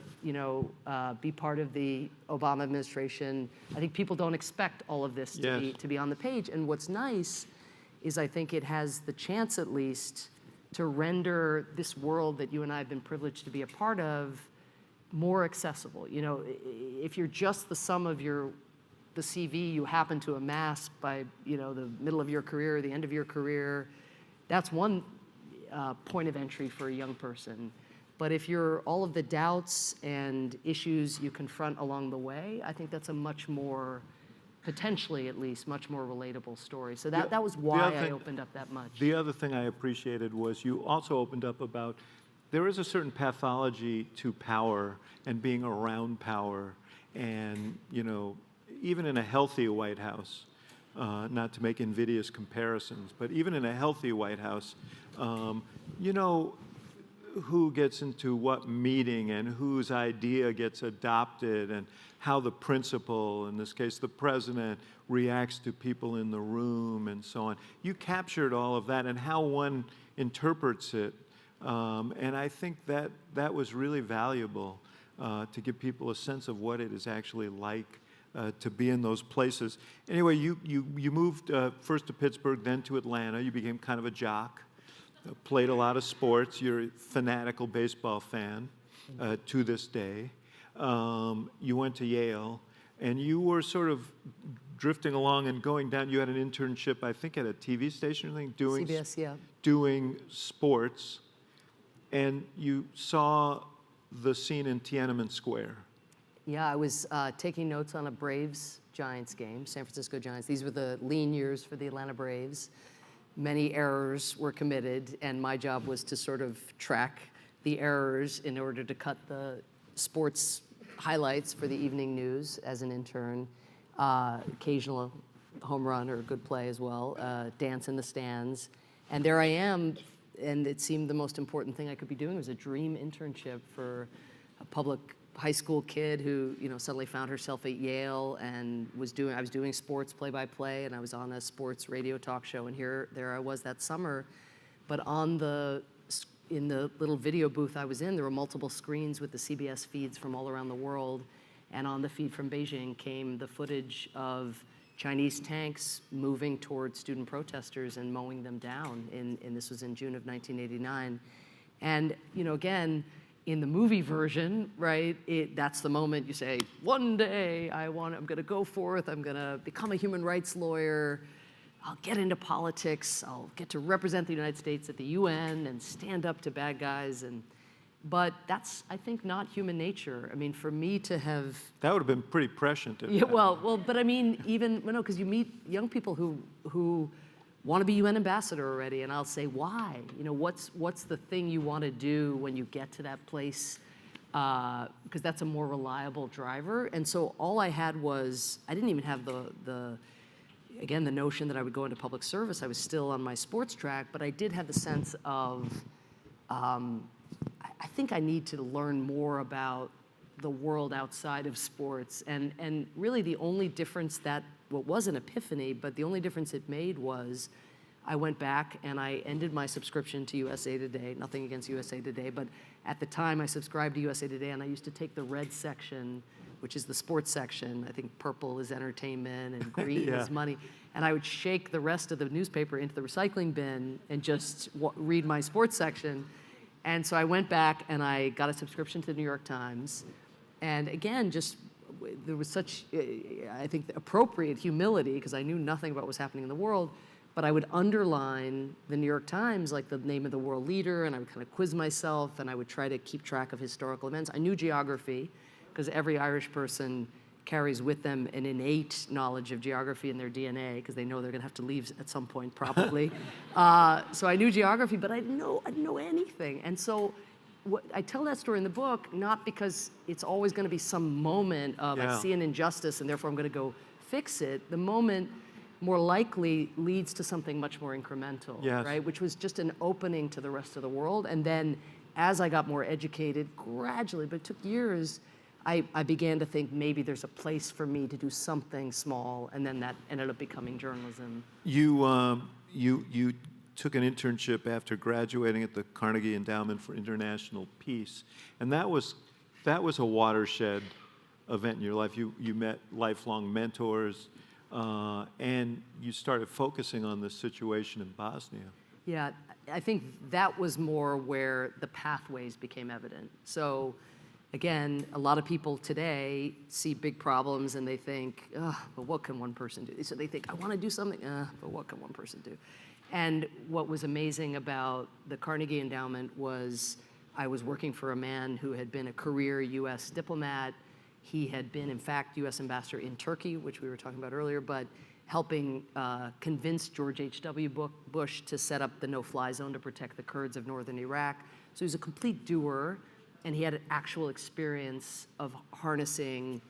be part of the Obama administration, I think people don't expect all of this to be on the page. And what's nice is I think it has the chance, at least, to render this world that you and I have been privileged to be a part of more accessible. If you're just the sum of the CV you happen to amass by the middle of your career, the end of your career, that's one point of entry for a young person. But if you're all of the doubts and issues you confront along the way, I think that's a much more potentially at least, much more relatable story. So that, The- that was the why other I thing- opened up that much. The other thing I appreciated was you also opened up about there is a certain pathology to power and being around power, and even in a healthy White House, not to make invidious comparisons, but even in a healthy White House, you know who gets into what meeting and whose idea gets adopted and how the principal, in this case the president, reacts to people in the room and so on. You captured all of that and how one interprets it. And I think that was really valuable to give people a sense of what it is actually like to be in those places. Anyway, you moved first to Pittsburgh, then to Atlanta. You became kind of a jock, played a lot of sports. You're a fanatical baseball fan to this day. You went to Yale, and you were sort of drifting along and going down. You had an internship, I think, at a TV station, I think, CBS, yeah. doing sports, and you saw the scene in Tiananmen Square. Yeah, I was taking notes on a Braves-Giants game, San Francisco Giants. These were the lean years for the Atlanta Braves. Many errors were committed, and my job was to sort of track the errors in order to cut the sports highlights for the evening news as an intern. Occasional home run or a good play as well, dance in the stands. And there I am, and it seemed the most important thing I could be doing. It was a dream internship for a public high school kid who, suddenly found herself at Yale and I was doing sports play-by-play, and I was on a sports radio talk show, and there I was that summer. But in the little video booth I was in, there were multiple screens with the CBS feeds from all around the world, and on the feed from Beijing came the footage of Chinese tanks moving towards student protesters and mowing them down, and this was in June of 1989. And, again, in the movie version, right, that's the moment you say, one day I'm gonna go forth, I'm gonna become a human rights lawyer, I'll get into politics, I'll get to represent the United States at the UN and stand up to bad guys. But that's, I think, not human nature. I mean, for me to have... That would have been pretty prescient. Yeah, well, but I mean, because you meet young people who want to be UN ambassador already, and I'll say, why? What's the thing you want to do when you get to that place? Because that's a more reliable driver. And so all I had was, I didn't even have the notion that I would go into public service. I was still on my sports track, but I did have the sense of, I think I need to learn more about the world outside of sports. And really the only difference was an epiphany, but the only difference it made was I went back and I ended my subscription to USA Today. Nothing against USA Today, but at the time I subscribed to USA Today, and I used to take the red section, which is the sports section. I think purple is entertainment and green Yeah. is money. And I would shake the rest of the newspaper into the recycling bin and just read my sports section. And so I went back and I got a subscription to the New York Times. And again, there was such, I think, appropriate humility, because I knew nothing about what was happening in the world, but I would underline the New York Times, like the name of the world leader, and I would kind of quiz myself, and I would try to keep track of historical events. I knew geography, because every Irish person carries with them an innate knowledge of geography in their DNA, because they know they're going to have to leave at some point, probably. So I knew geography, but I didn't know anything. And so I tell that story in the book, not because it's always going to be some moment of I see an injustice and therefore I'm going to go fix it. The moment more likely leads to something much more incremental, right? Which was just an opening to the rest of the world. And then as I got more educated, gradually, but it took years, I began to think maybe there's a place for me to do something small, and then that ended up becoming journalism. You took an internship after graduating at the Carnegie Endowment for International Peace, and that was a watershed event in your life. You met lifelong mentors, and you started focusing on the situation in Bosnia. Yeah, I think that was more where the pathways became evident. So again, a lot of people today see big problems and they think, but what can one person do? So they think, I want to do something, but what can one person do? And what was amazing about the Carnegie Endowment was I was working for a man who had been a career US diplomat, He had been, in fact, U.S. ambassador in Turkey, which we were talking about earlier, but helping convince George H.W. Bush to set up the no-fly zone to protect the Kurds of northern Iraq. So he was a complete doer, and he had an actual experience of harnessing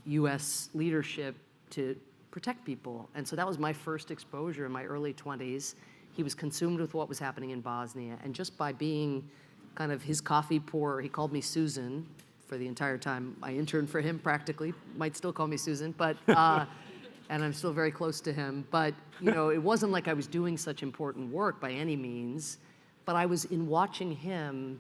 U.S. leadership to protect people. And so that was my first exposure in my early 20s. He was consumed with what was happening in Bosnia, and just by being kind of his coffee pourer, he called me Susan for the entire time I interned for him practically, might still call me Susan, but, and I'm still very close to him. But, you know, it wasn't like I was doing such important work by any means, but I was in watching him,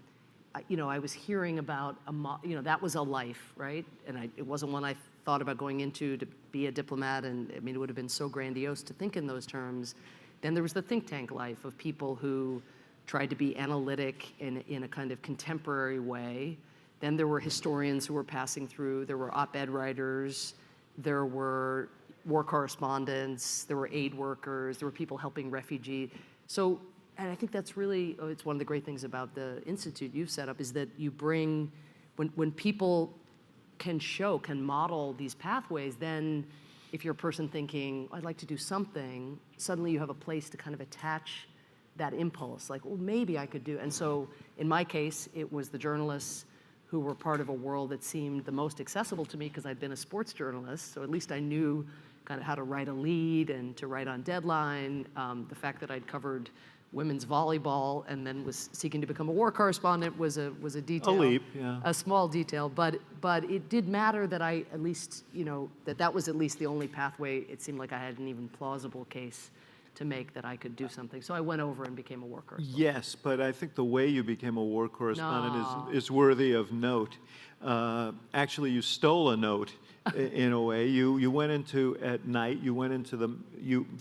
you know, I was hearing about, you know, that was a life, right? And it wasn't one I thought about going into to be a diplomat, and I mean, it would have been so grandiose to think in those terms. Then there was the think tank life of people who tried to be analytic in a kind of contemporary way. Then there were historians who were passing through, there were op-ed writers, there were war correspondents, there were aid workers, there were people helping refugees. So, and I think that's really, it's one of the great things about the institute you've set up, is that you bring, when people can model these pathways, then if you're a person thinking, I'd like to do something, suddenly you have a place to kind of attach that impulse, like, well, maybe I could do. And so in my case, it was the journalists who were part of a world that seemed the most accessible to me because I'd been a sports journalist, so at least I knew kind of how to write a lead and to write on deadline. The fact that I'd covered women's volleyball and then was seeking to become a war correspondent was a detail. A leap, yeah. A small detail, but it did matter that I at least, you know, that was at least the only pathway it seemed like I had an even plausible case to make that I could do something. So I went over and became a war correspondent. Yes, but I think the way you became a war correspondent is worthy of note. Actually, you stole a note in a way. You went into, at night, you went into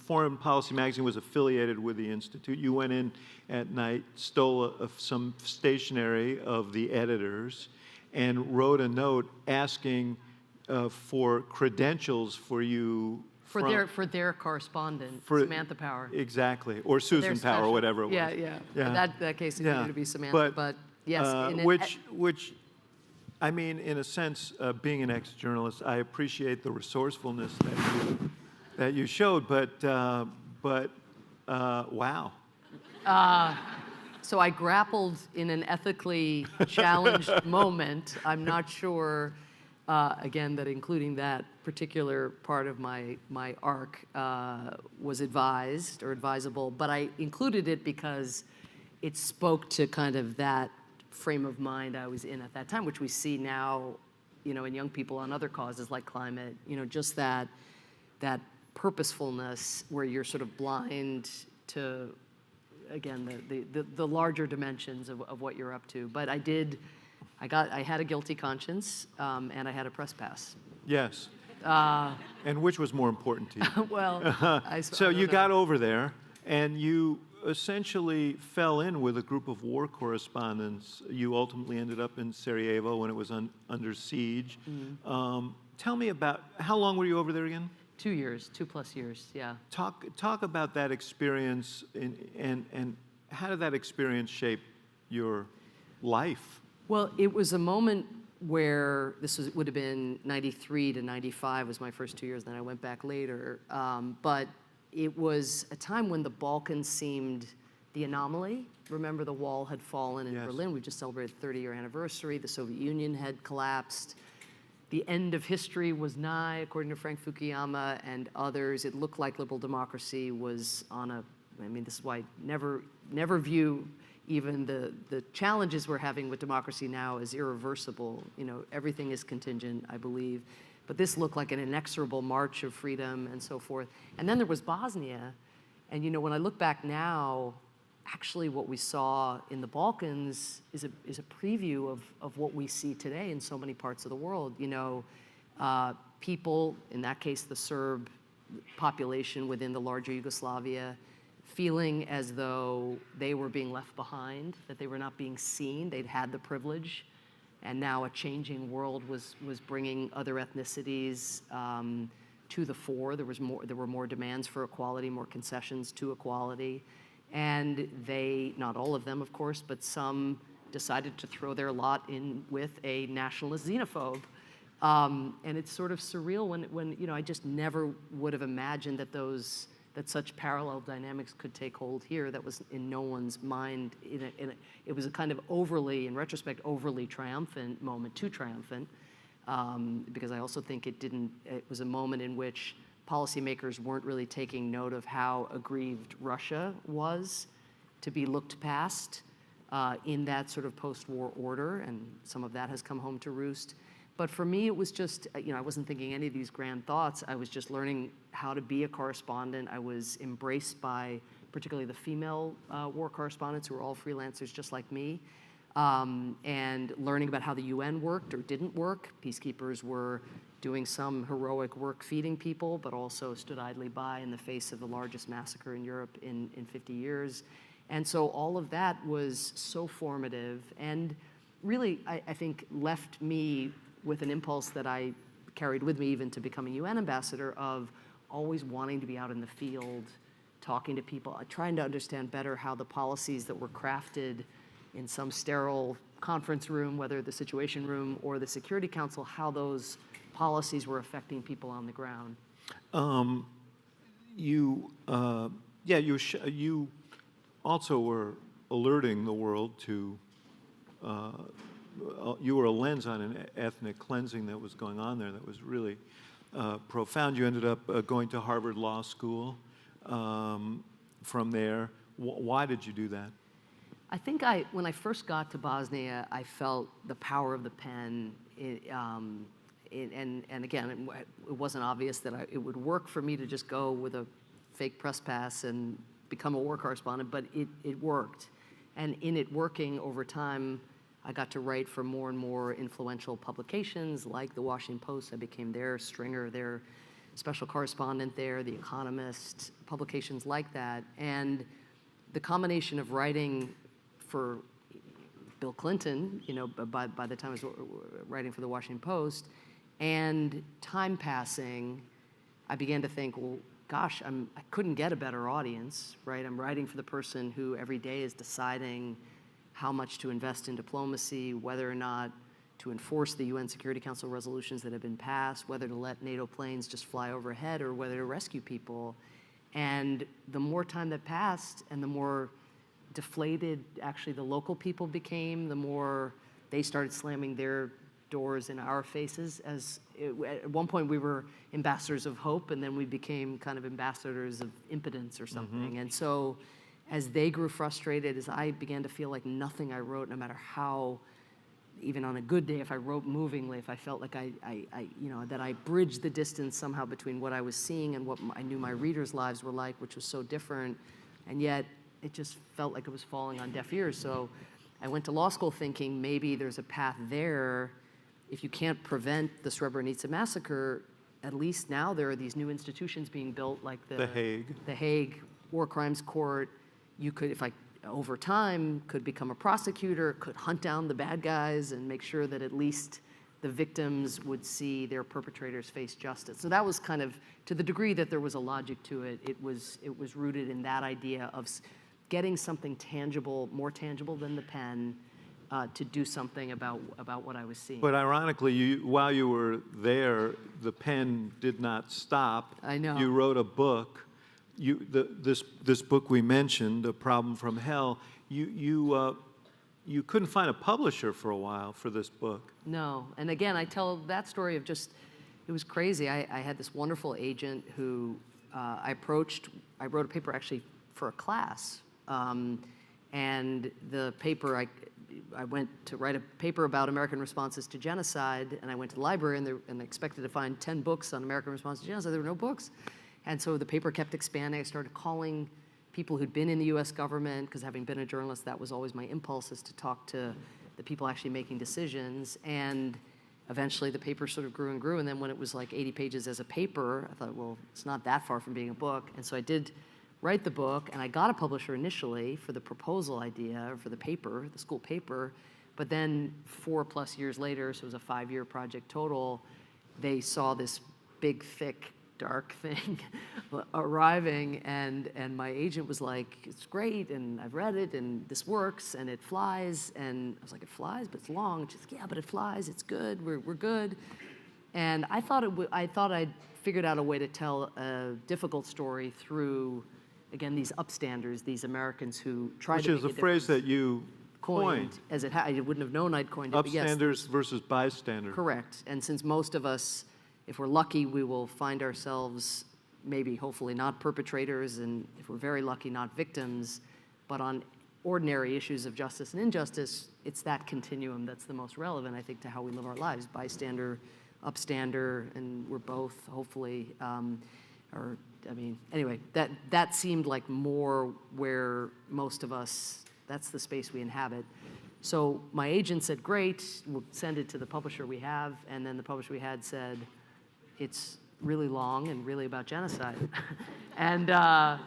Foreign Policy Magazine was affiliated with the Institute. You went in at night, stole some stationery of the editors, and wrote a note asking for credentials for you. For their correspondent, Samantha Power. Exactly, or Susan Power, whatever it was. Yeah. That case, it needed to be Samantha, but yes. Which, I mean, in a sense, being an ex-journalist, I appreciate the resourcefulness that you showed, but wow. So I grappled in an ethically challenged moment. I'm not sure, again, that including that particular part of my arc was advised or advisable, but I included it because it spoke to kind of that frame of mind I was in at that time, which we see now, you know, in young people on other causes like climate, you know, just that purposefulness where you're sort of blind to, again, the larger dimensions of what you're up to. But I had a guilty conscience, and I had a press pass. Yes. And which was more important to you? Well, so you got over there, and you essentially fell in with a group of war correspondents. You ultimately ended up in Sarajevo when it was under siege. Mm-hmm. Tell me about, how long were you over there again? 2 years, 2+ years, yeah. Talk about that experience, and how did that experience shape your life? Well, it was a moment where would have been 93 to 95 was my first 2 years, then I went back later. But it was a time when the Balkans seemed the anomaly. Remember, the wall had fallen in Berlin. We just celebrated the 30-year anniversary. The Soviet Union had collapsed. The end of history was nigh, according to Frank Fukuyama and others. It looked like liberal democracy was on I mean, this is why I never view even the challenges we're having with democracy now as irreversible. You know, everything is contingent, I believe. But this looked like an inexorable march of freedom and so forth. And then there was Bosnia. And, you know, when I look back now, actually what we saw in the Balkans is a preview of what we see today in so many parts of the world. You know, people, in that case, the Serb population within the larger Yugoslavia, feeling as though they were being left behind, that they were not being seen. They'd had the privilege, and now a changing world was bringing other ethnicities to the fore. There were more demands for equality, more concessions to equality, and they, not all of them, of course, but some decided to throw their lot in with a nationalist xenophobe, And it's sort of surreal when I just never would have imagined that such parallel dynamics could take hold here. That was in no one's mind. It was a kind of in retrospect, overly triumphant moment, too triumphant, because I also think it was a moment in which policymakers weren't really taking note of how aggrieved Russia was to be looked past in that sort of post-war order, and some of that has come home to roost. But for me, it was just, I wasn't thinking any of these grand thoughts. I was just learning how to be a correspondent. I was embraced by particularly the female war correspondents who were all freelancers just like me, and learning about how the UN worked or didn't work. Peacekeepers were doing some heroic work feeding people, but also stood idly by in the face of the largest massacre in Europe in 50 years. And so all of that was so formative and really, I think, left me with an impulse that I carried with me even to becoming UN ambassador of always wanting to be out in the field, talking to people, trying to understand better how the policies that were crafted in some sterile conference room, whether the Situation Room or the Security Council, how those policies were affecting people on the ground. You also were alerting the world to, you were a lens on an ethnic cleansing that was going on there that was really profound. You ended up going to Harvard Law School from there. Why did you do that? I think when I first got to Bosnia, I felt the power of the pen. And again, it wasn't obvious that it would work for me to just go with a fake press pass and become a war correspondent, but it worked. And in it working over time, I got to write for more and more influential publications like the Washington Post. I became their stringer, their special correspondent there, The Economist, publications like that. And the combination of writing for Bill Clinton, by the time I was writing for the Washington Post, and time passing, I began to think, well, gosh, I couldn't get a better audience, right? I'm writing for the person who every day is deciding how much to invest in diplomacy, whether or not to enforce the UN Security Council resolutions that have been passed, whether to let NATO planes just fly overhead or whether to rescue people. And the more time that passed and the more deflated actually the local people became, the more they started slamming their doors in our faces. At one point we were ambassadors of hope, and then we became kind of ambassadors of impotence or something. Mm-hmm. And so as they grew frustrated, as I began to feel like nothing I wrote, no matter how, even on a good day, if I wrote movingly, if I felt like that I bridged the distance somehow between what I was seeing and what I knew my readers' lives were like, which was so different, and yet it just felt like it was falling on deaf ears. So I went to law school thinking maybe there's a path there. If you can't prevent the Srebrenica massacre, at least now there are these new institutions being built like the Hague War Crimes Court. You could, if I, over time, could become a prosecutor, could hunt down the bad guys and make sure that at least the victims would see their perpetrators face justice. So that was kind of, to the degree that there was a logic to it, it was rooted in that idea of getting something tangible, more tangible than the pen, to do something about what I was seeing. But ironically, while you were there, the pen did not stop. I know. You wrote a book. This book we mentioned, A Problem from Hell, you couldn't find a publisher for a while for this book. No, and again, I tell that story of just, it was crazy. I had this wonderful agent who I approached. I wrote a paper actually for a class, and the paper, I went to write a paper about American responses to genocide, and I went to the library and they expected to find 10 books on American responses to genocide. There were no books. And so the paper kept expanding. I started calling people who'd been in the US government, because having been a journalist, that was always my impulse, is to talk to the people actually making decisions. And eventually the paper sort of grew and grew. And then when it was like 80 pages as a paper, I thought, well, it's not that far from being a book. And so I did write the book, and I got a publisher initially for the proposal idea, or for the paper, the school paper. But then 4+ years later, so it was a 5-year project total, they saw this big, thick, dark thing arriving, and my agent was like, it's great, and I've read it, and this works, and it flies. And I was like, it flies, but it's long. She's like, yeah, but it flies, it's good, we're good. And I thought I'd figured out a way to tell a difficult story through, again, these upstanders, these Americans who tried to make Which is a phrase that you coined. As I wouldn't have known I'd coined it. But yes, Upstanders versus bystanders. correct. And since most of us, if we're lucky, we will find ourselves maybe, hopefully, not perpetrators, and if we're very lucky, not victims, but on ordinary issues of justice and injustice, it's that continuum that's the most relevant, I think, to how we live our lives. Bystander, upstander, and we're both, hopefully, anyway, that seemed like more where most of us, that's the space we inhabit. So my agent said, great, we'll send it to the publisher we have, and then the publisher we had said, it's really long and really about genocide. And I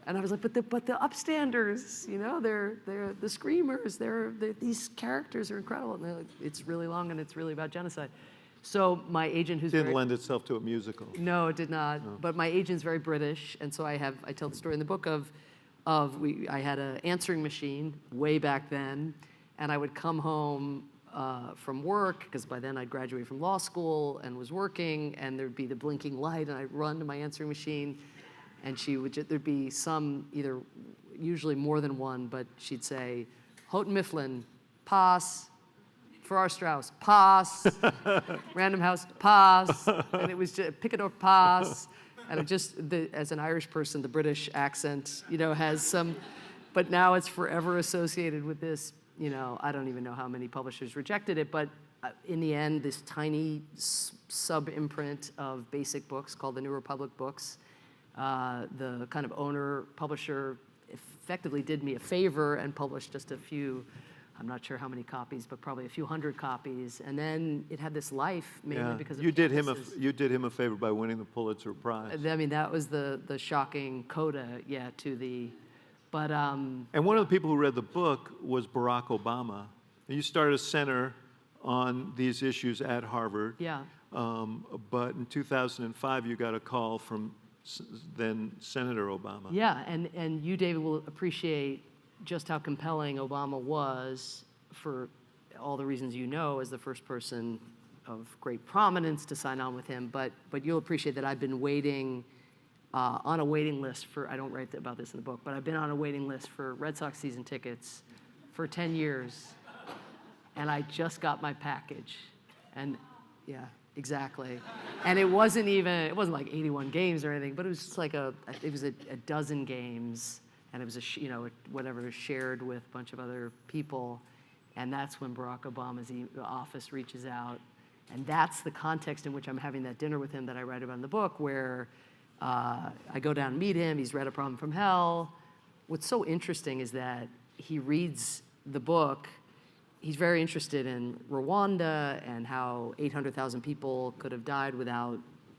was like, but the upstanders, you know, they're the screamers, these characters are incredible. And they're like, it's really long and it's really about genocide. So my agent, who's Didn't lend itself to a musical. no, it did not. No. But my agent's very British, and so I tell the story in the book I had an answering machine way back then, and I would come home from work, because by then I'd graduated from law school and was working, and there'd be the blinking light, and I'd run to my answering machine, and there'd be usually more than one, but she'd say, Houghton Mifflin, pass. Farrar Straus, pass. Random House, pass. And it was just Picador, pass. And it just, as an Irish person, the British accent, you know, has some, but now it's forever associated with this, you know, I don't even know how many publishers rejected it, but in the end, this tiny sub-imprint of basic books called the New Republic Books, the kind of owner, publisher, effectively did me a favor and published just a few, I'm not sure how many copies, but probably a few hundred copies. And then it had this life, mainly because of you did campuses. you did him a favor by winning the Pulitzer Prize. I mean, that was the shocking coda, to the, but. And one of the people who read the book was Barack Obama. You started a center on these issues at Harvard. Yeah. But in 2005, you got a call from then Senator Obama. Yeah, and you, David, will appreciate just how compelling Obama was for all the reasons you know as the first person of great prominence to sign on with him. But you'll appreciate that I've been waiting on a waiting list for, I don't write about this in the book, but I've been on a waiting list for Red Sox season tickets for 10 years. And I just got my package. And yeah, exactly. And it wasn't like 81 games or anything, but it was just like a dozen games. And it was whatever shared with a bunch of other people. And that's when Barack Obama's office reaches out. And that's the context in which I'm having that dinner with him that I write about in the book, where I go down and meet him. He's read A Problem from Hell. What's so interesting is that he reads the book. He's very interested in Rwanda and how 800,000 people could have died without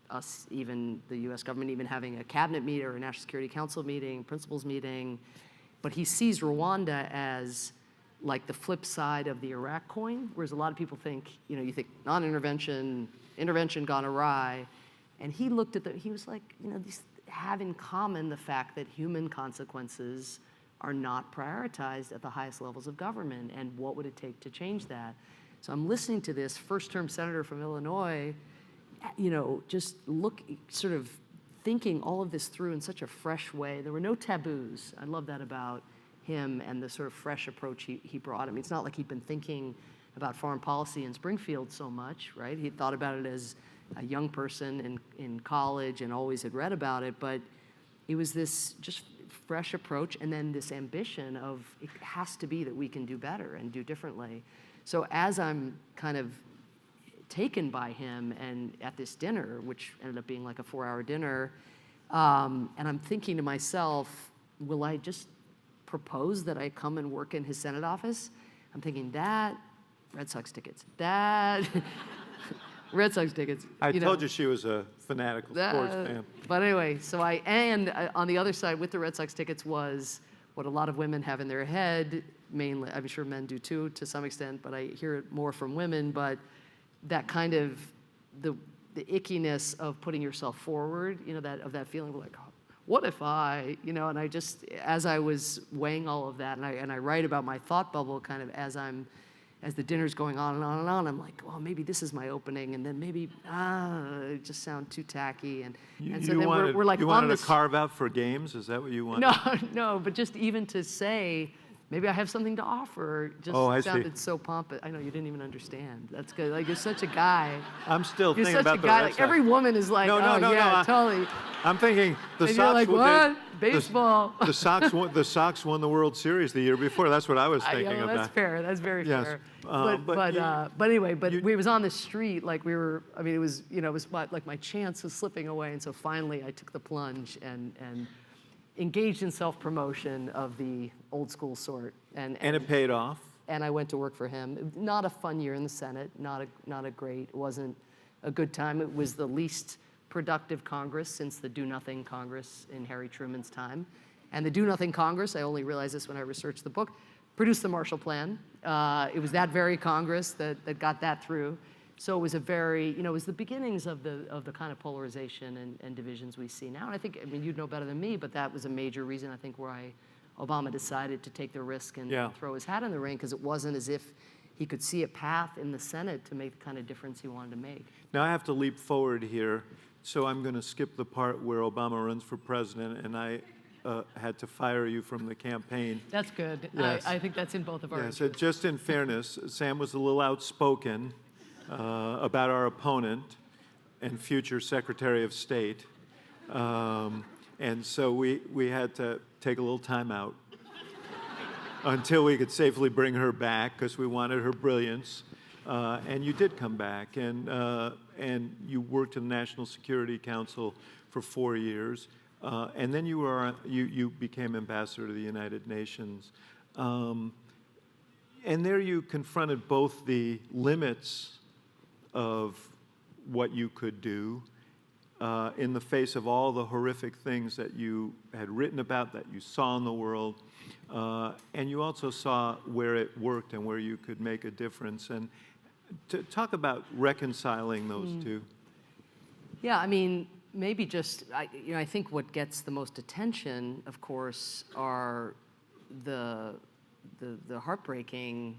us, even the US government, even having a cabinet meeting or a National Security Council meeting, principals meeting. But he sees Rwanda as like the flip side of the Iraq coin, whereas a lot of people think, you think non-intervention, intervention gone awry. And he looked at he was like, these have in common the fact that human consequences are not prioritized at the highest levels of government, and what would it take to change that? So I'm listening to this first-term senator from Illinois, just sort of thinking all of this through in such a fresh way. There were no taboos. I love that about him and the sort of fresh approach he brought. I mean, it's not like he'd been thinking about foreign policy in Springfield so much, right? He thought about it as a young person in college and always had read about it, but it was this just fresh approach, and then this ambition of it has to be that we can do better and do differently. So as I'm kind of taken by him and at this dinner, which ended up being like a 4-hour dinner, and I'm thinking to myself, will I just propose that I come and work in his Senate office? I'm thinking that, Red Sox tickets, that, Red Sox tickets. I told you she was a fanatical sports fan. But anyway, so on the other side with the Red Sox tickets was what a lot of women have in their head, mainly, I'm sure men do too to some extent, but I hear it more from women, but that kind of the ickiness of putting yourself forward, that feeling of like, what if I, and I just, as I was weighing all of that, and I write about my thought bubble kind of as I'm as the dinner's going on and on and on, I'm like, well, maybe this is my opening, and then maybe, it just sounds too tacky. And so then we're like you on wanted this. a carve out for games? Is that what you wanted? No, but just even to say, maybe I have something to offer, just I sounded see. so pompous. I know you didn't even understand. That's good. Like, you're such a guy. I'm still You're thinking such a about the guy. Red Like, Sox. every woman is like, No, totally. I'm thinking the And Sox. you're like, won- what? Baseball. The Sox won the World Series the year before. That's what I was thinking Well, about. that's fair. That's very Yes. fair. But Anyway, you- we was on the street, like we were. I mean, it was like my chance was slipping away, and so finally I took the plunge and engaged in self-promotion of the old school sort. And it paid off. And I went to work for him. Not a fun year in the Senate. Not a great. It wasn't a good time. It was the least productive Congress since the Do Nothing Congress in Harry Truman's time. And the Do Nothing Congress, I only realized this when I researched the book, produced the Marshall Plan. It was that very Congress that got that through. So it was a very, it was the beginnings of the kind of polarization and divisions we see now. And I think, you'd know better than me, but that was a major reason, I think, why Obama decided to take the risk and throw his hat in the ring, because it wasn't as if he could see a path in the Senate to make the kind of difference he wanted to make. Now I have to leap forward here, so I'm going to skip the part where Obama runs for president, and I had to fire you from the campaign. That's good. Yes. I think that's in both of our Yeah, so interests. just in fairness, Sam was a little outspoken about our opponent and future Secretary of State. And so we had to take a little time out until we could safely bring her back, because we wanted her brilliance. And you did come back, and you worked in the National Security Council for 4 years. And then you became ambassador to the United Nations. And there you confronted both the limits of what you could do in the face of all the horrific things that you had written about, that you saw in the world. And you also saw where it worked and where you could make a difference. And to talk about reconciling those two. Yeah, maybe just, I think what gets the most attention, of course, are the heartbreaking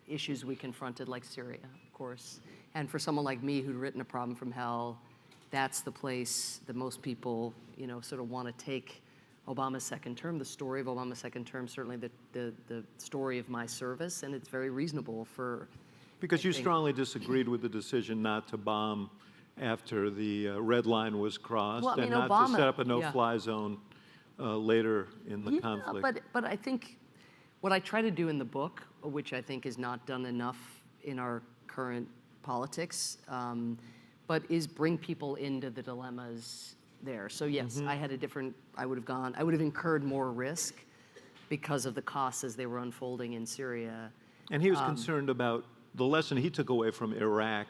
issues we confronted, like Syria, of course. And for someone like me who'd written A Problem from Hell, that's the place that most people, sort of want to take Obama's second term, the story of Obama's second term, certainly the story of my service, and it's very reasonable for... Because you strongly disagreed with the decision not to bomb after the red line was crossed, Well, and not Obama, to set up a no-fly zone later in the conflict. But I think what I try to do in the book, which I think is not done enough in our current politics, but is bring people into the dilemmas there. So yes, I had I would have incurred more risk because of the costs as they were unfolding in Syria. And he was concerned about, the lesson he took away from Iraq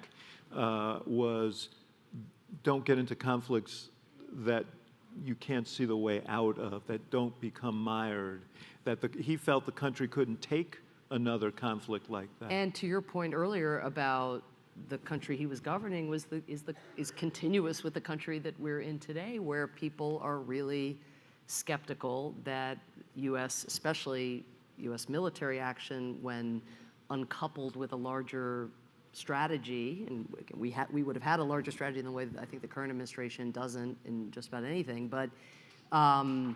was, don't get into conflicts that you can't see the way out of, that don't become mired, that he felt the country couldn't take another conflict like that. And to your point earlier about the country he was governing is continuous with the country that we're in today, where people are really skeptical that especially U.S. military action, when uncoupled with a larger strategy, and we would have had a larger strategy in the way that I think the current administration doesn't in just about anything, but I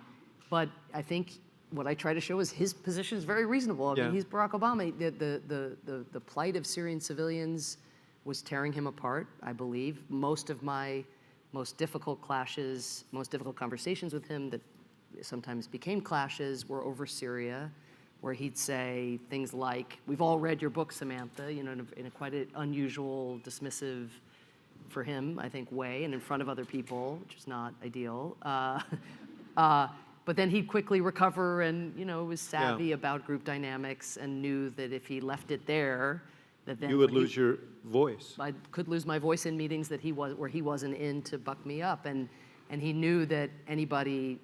think what I try to show is his position is very reasonable. I mean, he's Barack Obama. The plight of Syrian civilians was tearing him apart, I believe. Most of my most difficult conversations with him that sometimes became clashes were over Syria, where he'd say things like, we've all read your book, Samantha, in a quite an unusual, dismissive, for him, I think, way, and in front of other people, which is not ideal. But then he'd quickly recover and, was savvy about group dynamics and knew that if he left it there, that then you would lose your voice. I could lose my voice in meetings that where he wasn't in to buck me up. And he knew that anybody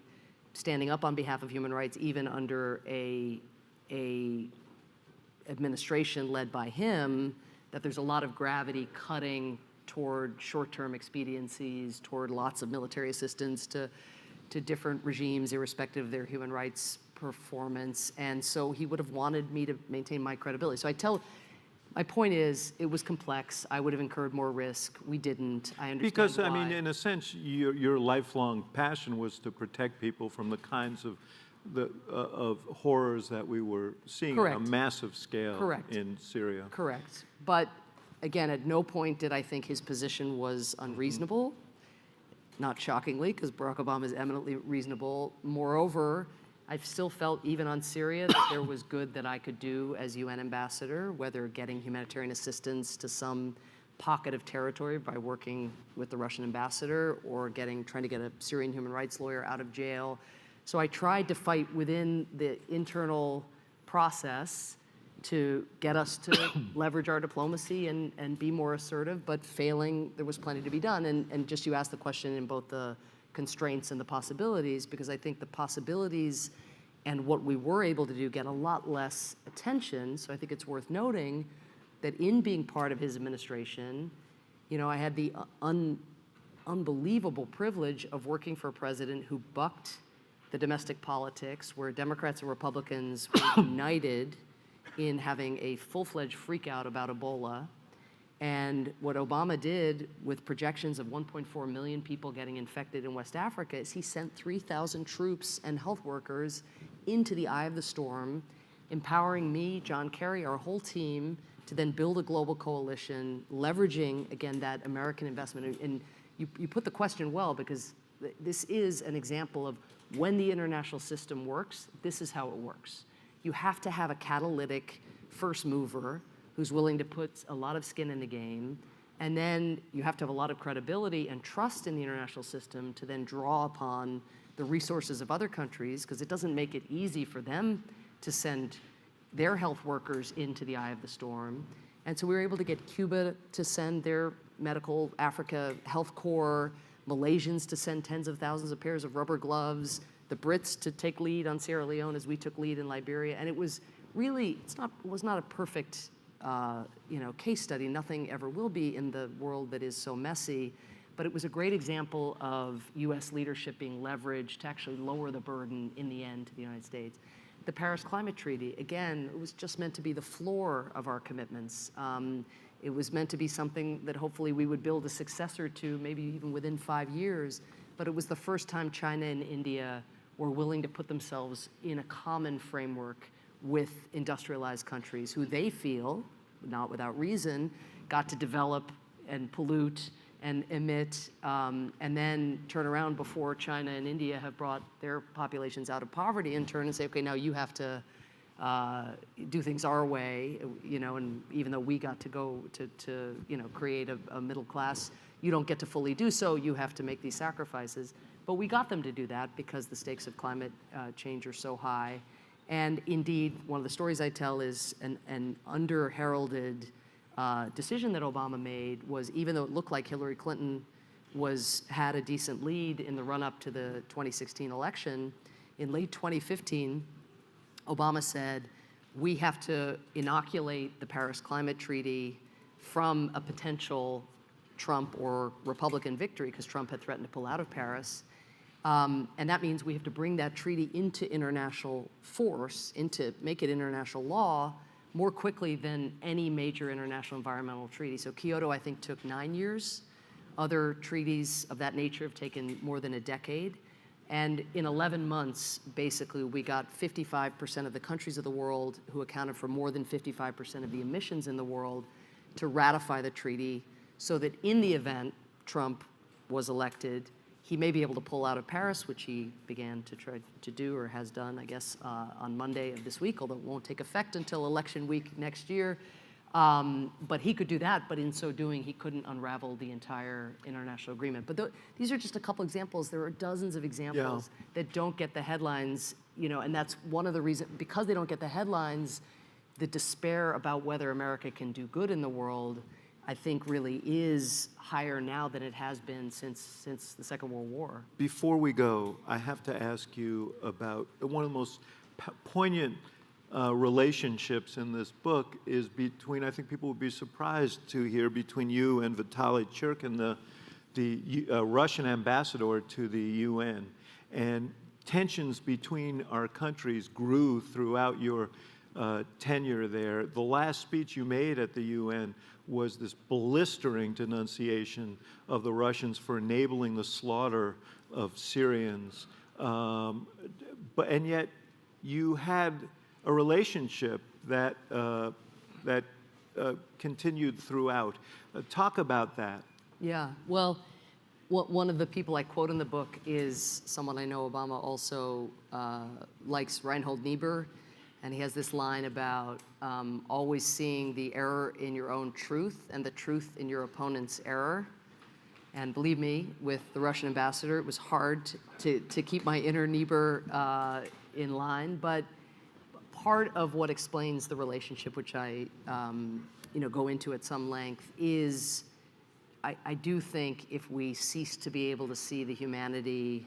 standing up on behalf of human rights, even under a administration led by him, that there's a lot of gravity cutting toward short-term expediencies, toward lots of military assistance to different regimes, irrespective of their human rights performance. And so he would have wanted me to maintain my credibility. So I tell My point is, it was complex. I would have incurred more risk. We didn't. I understand Because, why. I mean, in a sense, your lifelong passion was to protect people from the kinds of horrors that we were seeing on a Correct. massive scale Correct. in Syria. Correct. But again, at no point did I think his position was unreasonable. Not shockingly, because Barack Obama is eminently reasonable. Moreover, I've still felt, even on Syria, that there was good that I could do as UN ambassador, whether getting humanitarian assistance to some pocket of territory by working with the Russian ambassador, or trying to get a Syrian human rights lawyer out of jail. So I tried to fight within the internal process to get us to leverage our diplomacy and be more assertive, but failing, there was plenty to be done. And just you asked the question in both the constraints and the possibilities, because I think the possibilities and what we were able to do get a lot less attention. So I think it's worth noting that in being part of his administration, I had the unbelievable privilege of working for a president who bucked the domestic politics, where Democrats and Republicans were united in having a full-fledged freakout about Ebola. And what Obama did with projections of 1.4 million people getting infected in West Africa is he sent 3,000 troops and health workers into the eye of the storm, empowering me, John Kerry, our whole team, to then build a global coalition, leveraging, again, that American investment. And you put the question well, because this is an example of when the international system works, this is how it works. You have to have a catalytic first mover who's willing to put a lot of skin in the game, and then you have to have a lot of credibility and trust in the international system to then draw upon the resources of other countries, because it doesn't make it easy for them to send their health workers into the eye of the storm. And so we were able to get Cuba to send their medical Africa health corps, Malaysians to send tens of thousands of pairs of rubber gloves, the Brits to take lead on Sierra Leone as we took lead in Liberia. And it was really, it was not a perfect case study. Nothing ever will be in the world that is so messy. But it was a great example of U.S. leadership being leveraged to actually lower the burden in the end to the United States. The Paris Climate Treaty, again, it was just meant to be the floor of our commitments. It was meant to be something that hopefully we would build a successor to, maybe even within 5 years. But it was the first time China and India were willing to put themselves in a common framework with industrialized countries who they feel, not without reason, got to develop and pollute and emit, and then turn around before China and India have brought their populations out of poverty and turn and say, okay, now you have to do things our way, and even though we got to go to create a middle class, you don't get to fully do so, you have to make these sacrifices. But we got them to do that because the stakes of climate change are so high. And indeed, one of the stories I tell is an under-heralded decision that Obama made was, even though it looked like Hillary Clinton had a decent lead in the run-up to the 2016 election, in late 2015, Obama said, we have to inoculate the Paris Climate Treaty from a potential Trump or Republican victory, because Trump had threatened to pull out of Paris. And that means we have to bring that treaty into international force, make it international law, more quickly than any major international environmental treaty. So Kyoto, I think, took 9 years. Other treaties of that nature have taken more than a decade. And in 11 months, basically, we got 55% of the countries of the world who accounted for more than 55% of the emissions in the world to ratify the treaty, so that in the event Trump was elected, he may be able to pull out of Paris, which he began to try to do, or has done, I guess, on Monday of this week, although it won't take effect until election week next year. But he could do that, but in so doing, he couldn't unravel the entire international agreement. But these are just a couple examples. There are dozens of examples that don't get the headlines, and that's one of the reasons, because they don't get the headlines, the despair about whether America can do good in the world, I think, really is higher now than it has been since the Second World War. Before we go, I have to ask you about one of the most poignant relationships in this book is between, I think people would be surprised to hear, between you and Vitaly Churkin, the Russian ambassador to the UN. And tensions between our countries grew throughout your tenure there. The last speech you made at the UN was this blistering denunciation of the Russians for enabling the slaughter of Syrians. And yet you had a relationship that, continued throughout. Talk about that. Yeah, well, one of the people I quote in the book is someone I know Obama also likes, Reinhold Niebuhr, and he has this line about always seeing the error in your own truth and the truth in your opponent's error. And believe me, with the Russian ambassador, it was hard to keep my inner Niebuhr in line, but part of what explains the relationship, which I go into at some length, is I do think if we cease to be able to see the humanity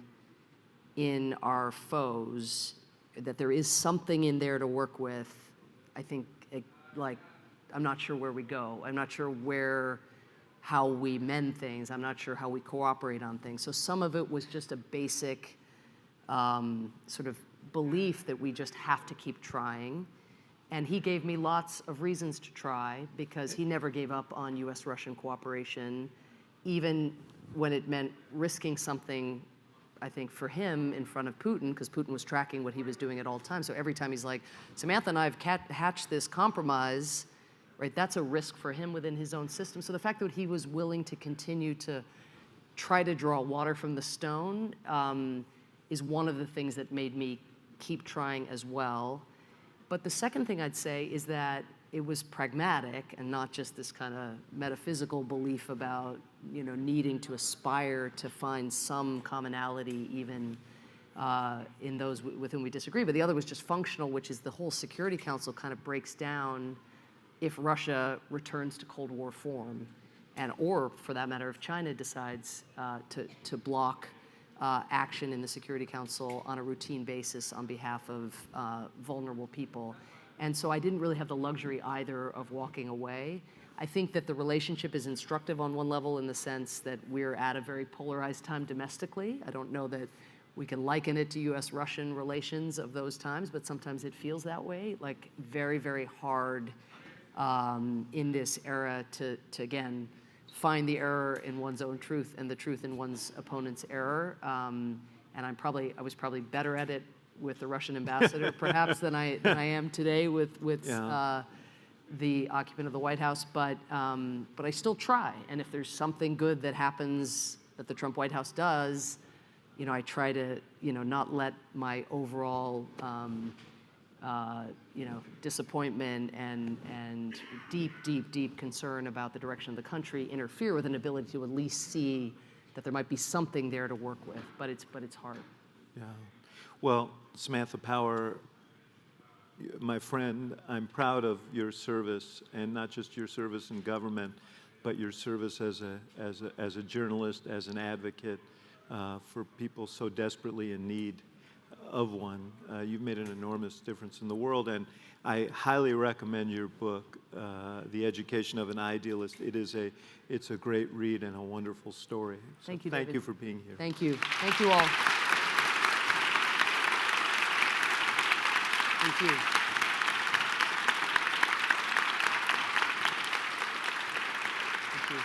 in our foes, that there is something in there to work with. I think, I'm not sure where we go. I'm not sure how we mend things. I'm not sure how we cooperate on things. So some of it was just a basic sort of belief that we just have to keep trying. And he gave me lots of reasons to try, because he never gave up on US-Russian cooperation, even when it meant risking something, I think, for him in front of Putin, because Putin was tracking what he was doing at all times. So every time he's like, Samantha and I have hatched this compromise, right? That's a risk for him within his own system. So the fact that he was willing to continue to try to draw water from the stone is one of the things that made me keep trying as well. But the second thing I'd say is that it was pragmatic and not just this kind of metaphysical belief about, needing to aspire to find some commonality even in those with whom we disagree. But the other was just functional, which is the whole Security Council kind of breaks down if Russia returns to Cold War form, or for that matter, if China decides to block action in the Security Council on a routine basis on behalf of vulnerable people. And so I didn't really have the luxury either of walking away. I think that the relationship is instructive on one level in the sense that we're at a very polarized time domestically. I don't know that we can liken it to US-Russian relations of those times, but sometimes it feels that way, like very, very hard in this era to again, find the error in one's own truth and the truth in one's opponent's error. And I was probably better at it with the Russian ambassador, perhaps, than I am today with the occupant of the White House. But I still try. And if there's something good that happens that the Trump White House does, I try to not let my overall disappointment and deep concern about the direction of the country interfere with an ability to at least see that there might be something there to work with, but it's hard. Yeah. Well, Samantha Power, my friend, I'm proud of your service, and not just your service in government, but your service as a journalist, as an advocate for people so desperately in need of one. You've made an enormous difference in the world, and I highly recommend your book, The Education of an Idealist. It's a great read and a wonderful story. So thank you, David. David. You for being here. Thank you. Thank you all. Thank you. Thank you.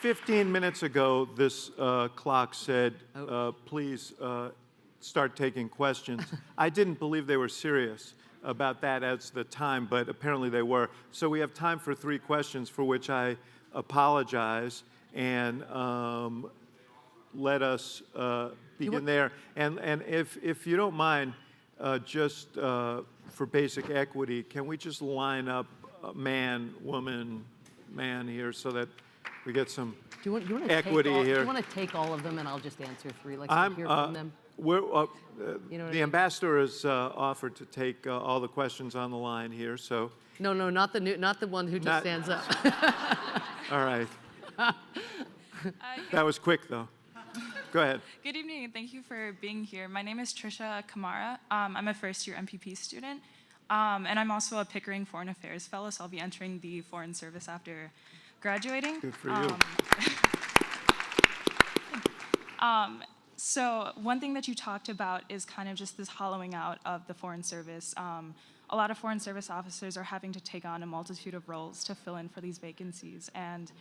15 minutes ago, this clock said, please start taking questions. I didn't believe they were serious about that as the time, but apparently they were. So we have time for 3 questions, for which I apologize, and let us begin there. And if you don't mind, just for basic equity, can we just line up man, woman, man here so that we get some equity here? Do you want to take all of them and I'll just answer 3, like to hear from them? The ambassador has offered to take all the questions on the line here, so. No, not the one who just stands up. All right. That was quick, though. Go ahead. Good evening, and thank you for being here. My name is Trisha Kamara. I'm a first-year MPP student, and I'm also a Pickering Foreign Affairs Fellow, so I'll be entering the Foreign Service after graduating. Good for you. So one thing that you talked about is kind of just this hollowing out of the Foreign Service. A lot of Foreign Service officers are having to take on a multitude of roles to fill in for these vacancies. And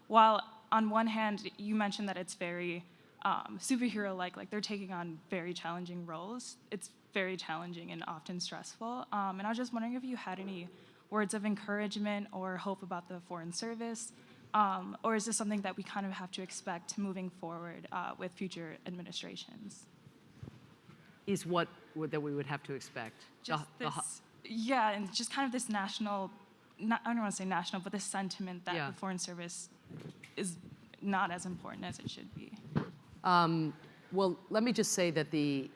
while on one hand, you mentioned that it's very superhero-like they're taking on very challenging roles, it's very challenging and often stressful. And I was just wondering if you had any words of encouragement or hope about the Foreign Service, or is this something that we kind of have to expect moving forward with future administrations? Is what that we would have to expect? Just yeah, and just kind of this national, I don't want to say national, but this sentiment that the Foreign Service is not as important as it should be. Well, let me just say that the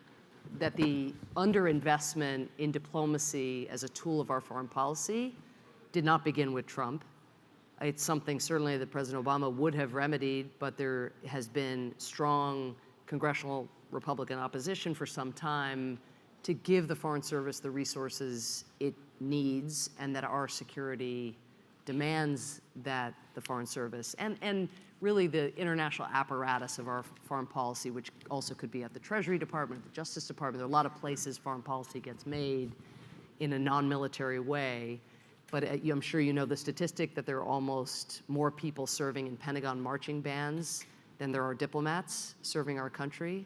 underinvestment in diplomacy as a tool of our foreign policy did not begin with Trump. It's something certainly that President Obama would have remedied, but there has been strong congressional Republican opposition for some time to give the Foreign Service the resources it needs, and that our security demands that the Foreign Service and really the international apparatus of our foreign policy, which also could be at the Treasury Department, the Justice Department. There are a lot of places foreign policy gets made in a non-military way. But I'm sure you know the statistic that there are almost more people serving in Pentagon marching bands than there are diplomats serving our country.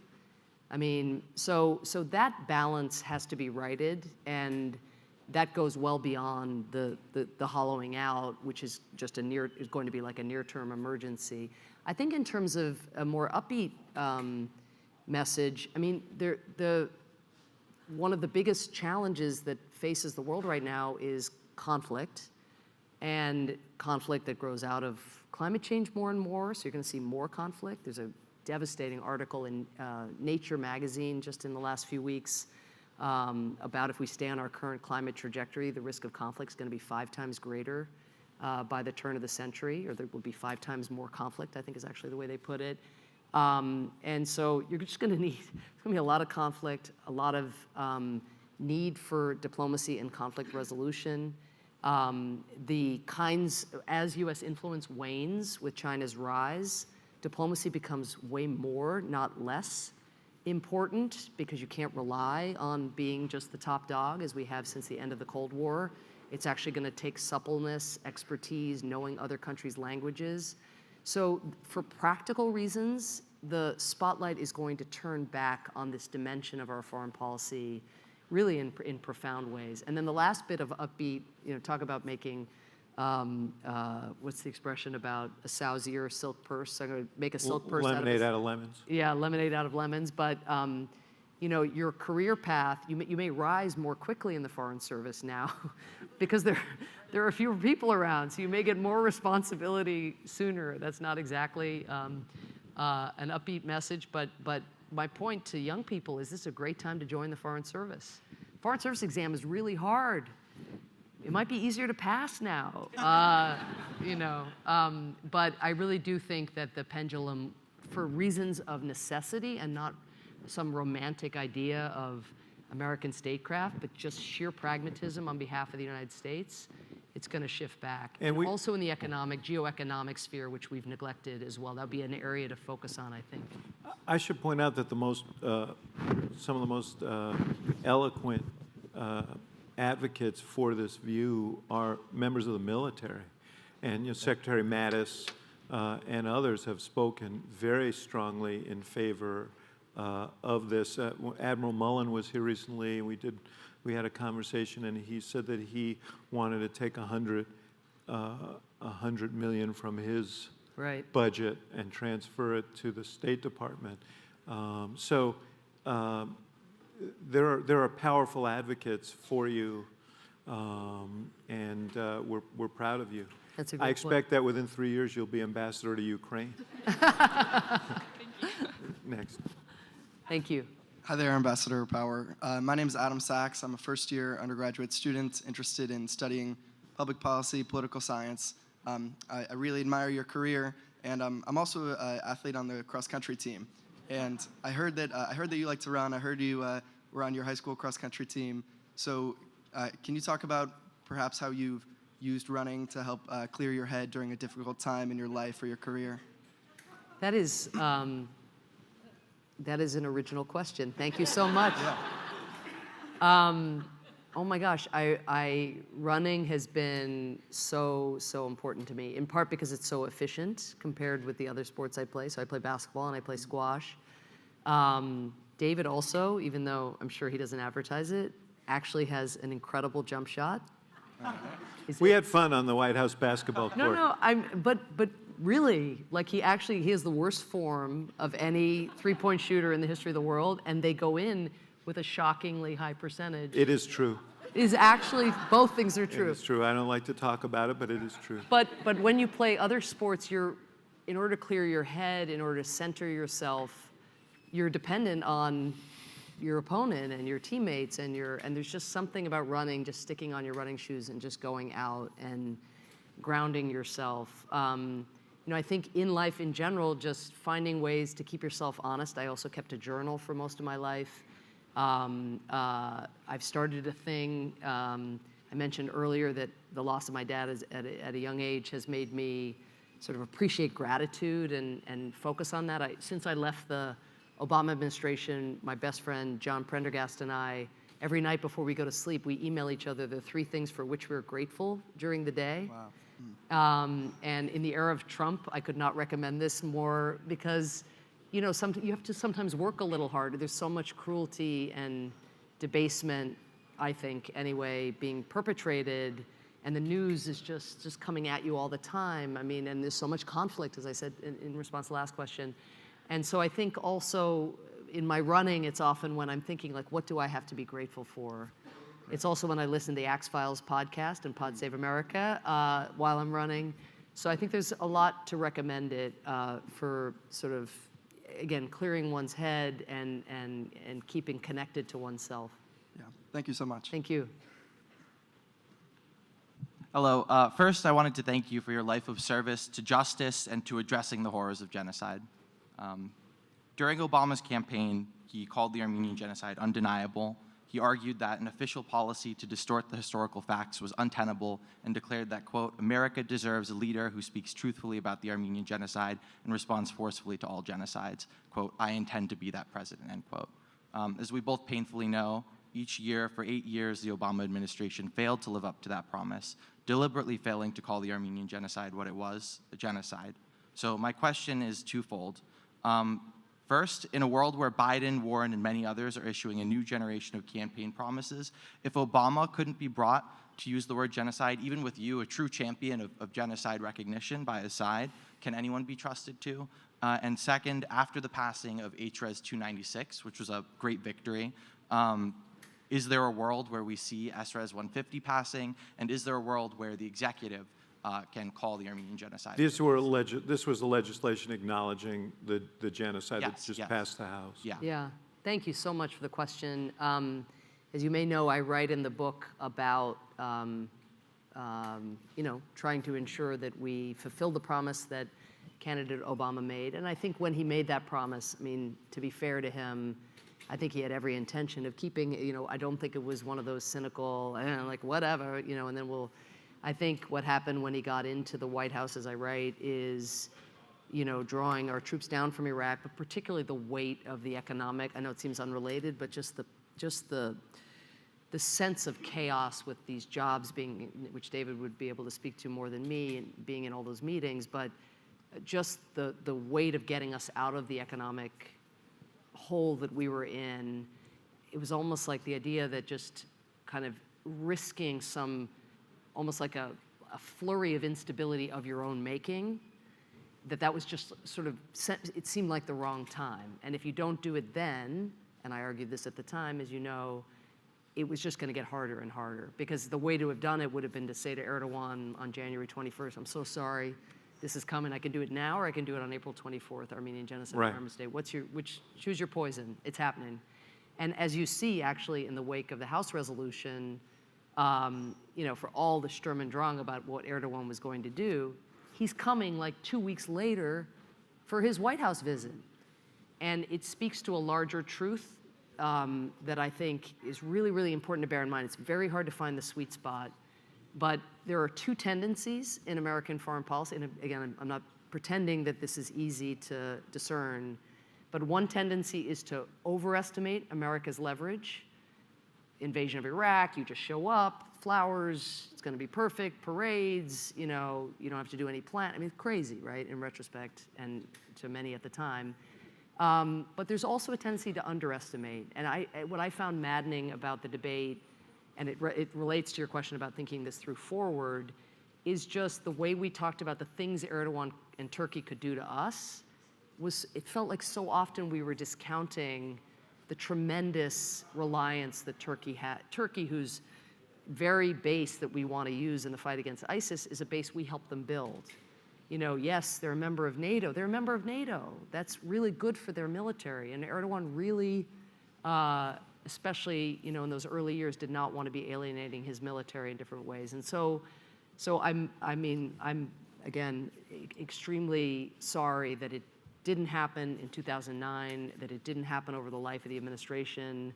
I mean, so that balance has to be righted, and that goes well beyond the hollowing out, which is just is going to be like a near-term emergency. I think in terms of a more upbeat message, I mean, one of the biggest challenges that faces the world right now is conflict, and conflict that grows out of climate change more and more. So you're going to see more conflict. There's a devastating article in Nature magazine just in the last few weeks about if we stay on our current climate trajectory, the risk of conflict is going to be 5 times greater by the turn of the century, or there will be 5 times more conflict, I think is actually the way they put it. And so you're just going to need, there's going to be a lot of conflict, a lot of need for diplomacy and conflict resolution. As U.S. influence wanes with China's rise, diplomacy becomes way more, not less, important, because you can't rely on being just the top dog as we have since the end of the Cold War. It's actually going to take suppleness, expertise, knowing other countries' languages. So for practical reasons, the spotlight is going to turn back on this dimension of our foreign policy really in profound ways. And then the last bit of upbeat, talk about making, what's the expression about a sow's ear, silk purse? I'm going to make a silk purse lemonade out of lemons. Yeah, lemonade out of lemons. But your career path, you may rise more quickly in the Foreign Service now because there are fewer people around, so you may get more responsibility sooner. That's not exactly an upbeat message, but my point to young people is this is a great time to join the Foreign Service. Foreign Service exam is really hard. It might be easier to pass now, but I really do think that the pendulum, for reasons of necessity and not some romantic idea of American statecraft, but just sheer pragmatism on behalf of the United States, it's going to shift back. And also in the geoeconomic sphere, which we've neglected as well. That would be an area to focus on, I think. I should point out that some of the most eloquent advocates for this view are members of the military. And Secretary Mattis and others have spoken very strongly in favor of this. Admiral Mullen was here recently, and we had a conversation, and he said that he wanted to take $100 million from his budget and transfer it to the State Department. There are powerful advocates for you, and we're proud of you. That's a great I expect that within 3 years you'll be ambassador to Ukraine. Thank you. Next. Thank you. Hi there, Ambassador Power. My name is Adam Sachs. I'm a first-year undergraduate student interested in studying public policy, political science. I really admire your career, and I'm also an athlete on the cross-country team. And I heard that you like to run. I heard you were on your high school cross-country team. So can you talk about perhaps how you've used running to help clear your head during a difficult time in your life or your career? That is That is an original question. Thank you so much. Oh my gosh, running has been so important to me, in part because it's so efficient compared with the other sports I play. So I play basketball and I play squash. David also, even though I'm sure he doesn't advertise it, actually has an incredible jump shot. We had fun on the White House basketball court. No, but really, like he has the worst form of any three-point shooter in the history of the world, and they go in with a shockingly high percentage. It is true. Is actually, both things are true. It is true. I don't like to talk about it, but it is true. But when you play other sports, in order to clear your head, in order to center yourself, you're dependent on your opponent and your teammates and there's just something about running, just sticking on your running shoes and just going out and grounding yourself. I think in life in general, just finding ways to keep yourself honest. I also kept a journal for most of my life. I've started a thing. I mentioned earlier that the loss of my dad at a young age has made me sort of appreciate gratitude and focus on that. Since I left the Obama administration, my best friend John Prendergast and I, every night before we go to sleep, we email each other the 3 things for which we're grateful during the day. Wow. And in the era of Trump, I could not recommend this more because, you have to sometimes work a little harder. There's so much cruelty and debasement, I think, anyway, being perpetrated, and the news is just coming at you all the time. I mean, and there's so much conflict, as I said in response to the last question. And so I think also in my running, it's often when I'm thinking, like, what do I have to be grateful for? It's also when I listen to the Axe Files podcast and Pod Save America while I'm running. So I think there's a lot to recommend it for sort of, again, clearing one's head and keeping connected to oneself. Yeah. Thank you so much. Thank you. Hello. First, I wanted to thank you for your life of service to justice and to addressing the horrors of genocide. During Obama's campaign, he called the Armenian genocide undeniable. He argued that an official policy to distort the historical facts was untenable and declared that, quote, America deserves a leader who speaks truthfully about the Armenian genocide and responds forcefully to all genocides. Quote, I intend to be that president, end quote. As we both painfully know, each year for 8 years, the Obama administration failed to live up to that promise, deliberately failing to call the Armenian genocide what it was, a genocide. So my question is twofold. First, in a world where Biden, Warren, and many others are issuing a new generation of campaign promises, if Obama couldn't be brought to use the word genocide, even with you, a true champion of genocide recognition by his side, can anyone be trusted to? And second, after the passing of HRES 296, which was a great victory, is there a world where we see SRES 150 passing, and is there a world where the executive can call the Armenian genocide? This was the legislation acknowledging the genocide that just passed the House. Yeah. Thank you so much for the question. As you may know, I write in the book about trying to ensure that we fulfill the promise that candidate Obama made. And I think when he made that promise, I mean, to be fair to him, I think he had every intention of keeping, I don't think it was one of those cynical, like whatever, and then I think what happened when he got into the White House, as I write, is, drawing our troops down from Iraq, but particularly the weight of the economic, I know it seems unrelated, but just the sense of chaos with these jobs being, which David would be able to speak to more than me, and being in all those meetings, but just the weight of getting us out of the economic hole that we were in. It was almost like the idea that just kind of risking almost like a flurry of instability of your own making, that was just sort of, it seemed like the wrong time. And if you don't do it then, and I argued this at the time, as you know, it was just going to get harder and harder. Because the way to have done it would have been to say to Erdogan on January 21st, I'm so sorry, this is coming, I can do it now, or I can do it on April 24th, Armenian Genocide Remembrance Day. Choose your poison, it's happening. And as you see, actually, in the wake of the House resolution, for all the Sturm und Drang about what Erdogan was going to do, he's coming like 2 weeks later for his White House visit. And it speaks to a larger truth that I think is really, really important to bear in mind. It's very hard to find the sweet spot, but there are 2 tendencies in American foreign policy, and again, I'm not pretending that this is easy to discern, but But one tendency is to overestimate America's leverage. Invasion of Iraq, you just show up, flowers, it's going to be perfect, parades, you know, you don't have to do any plan. I mean, it's crazy, right, in retrospect, and to many at the time. But there's also a tendency to underestimate. And what I found maddening about the debate, and it relates to your question about thinking this through forward, is just the way we talked about the things Erdogan and Turkey could do to us. It felt like so often we were discounting the tremendous reliance that Turkey had. Turkey, whose very base that we want to use in the fight against ISIS, is a base we helped them build. You know, yes, they're a member of NATO. They're a member of NATO. That's really good for their military. And Erdogan really, especially, you know, in those early years, did not want to be alienating his military in different ways. And so I'm again extremely sorry that it didn't happen in 2009, that it didn't happen over the life of the administration.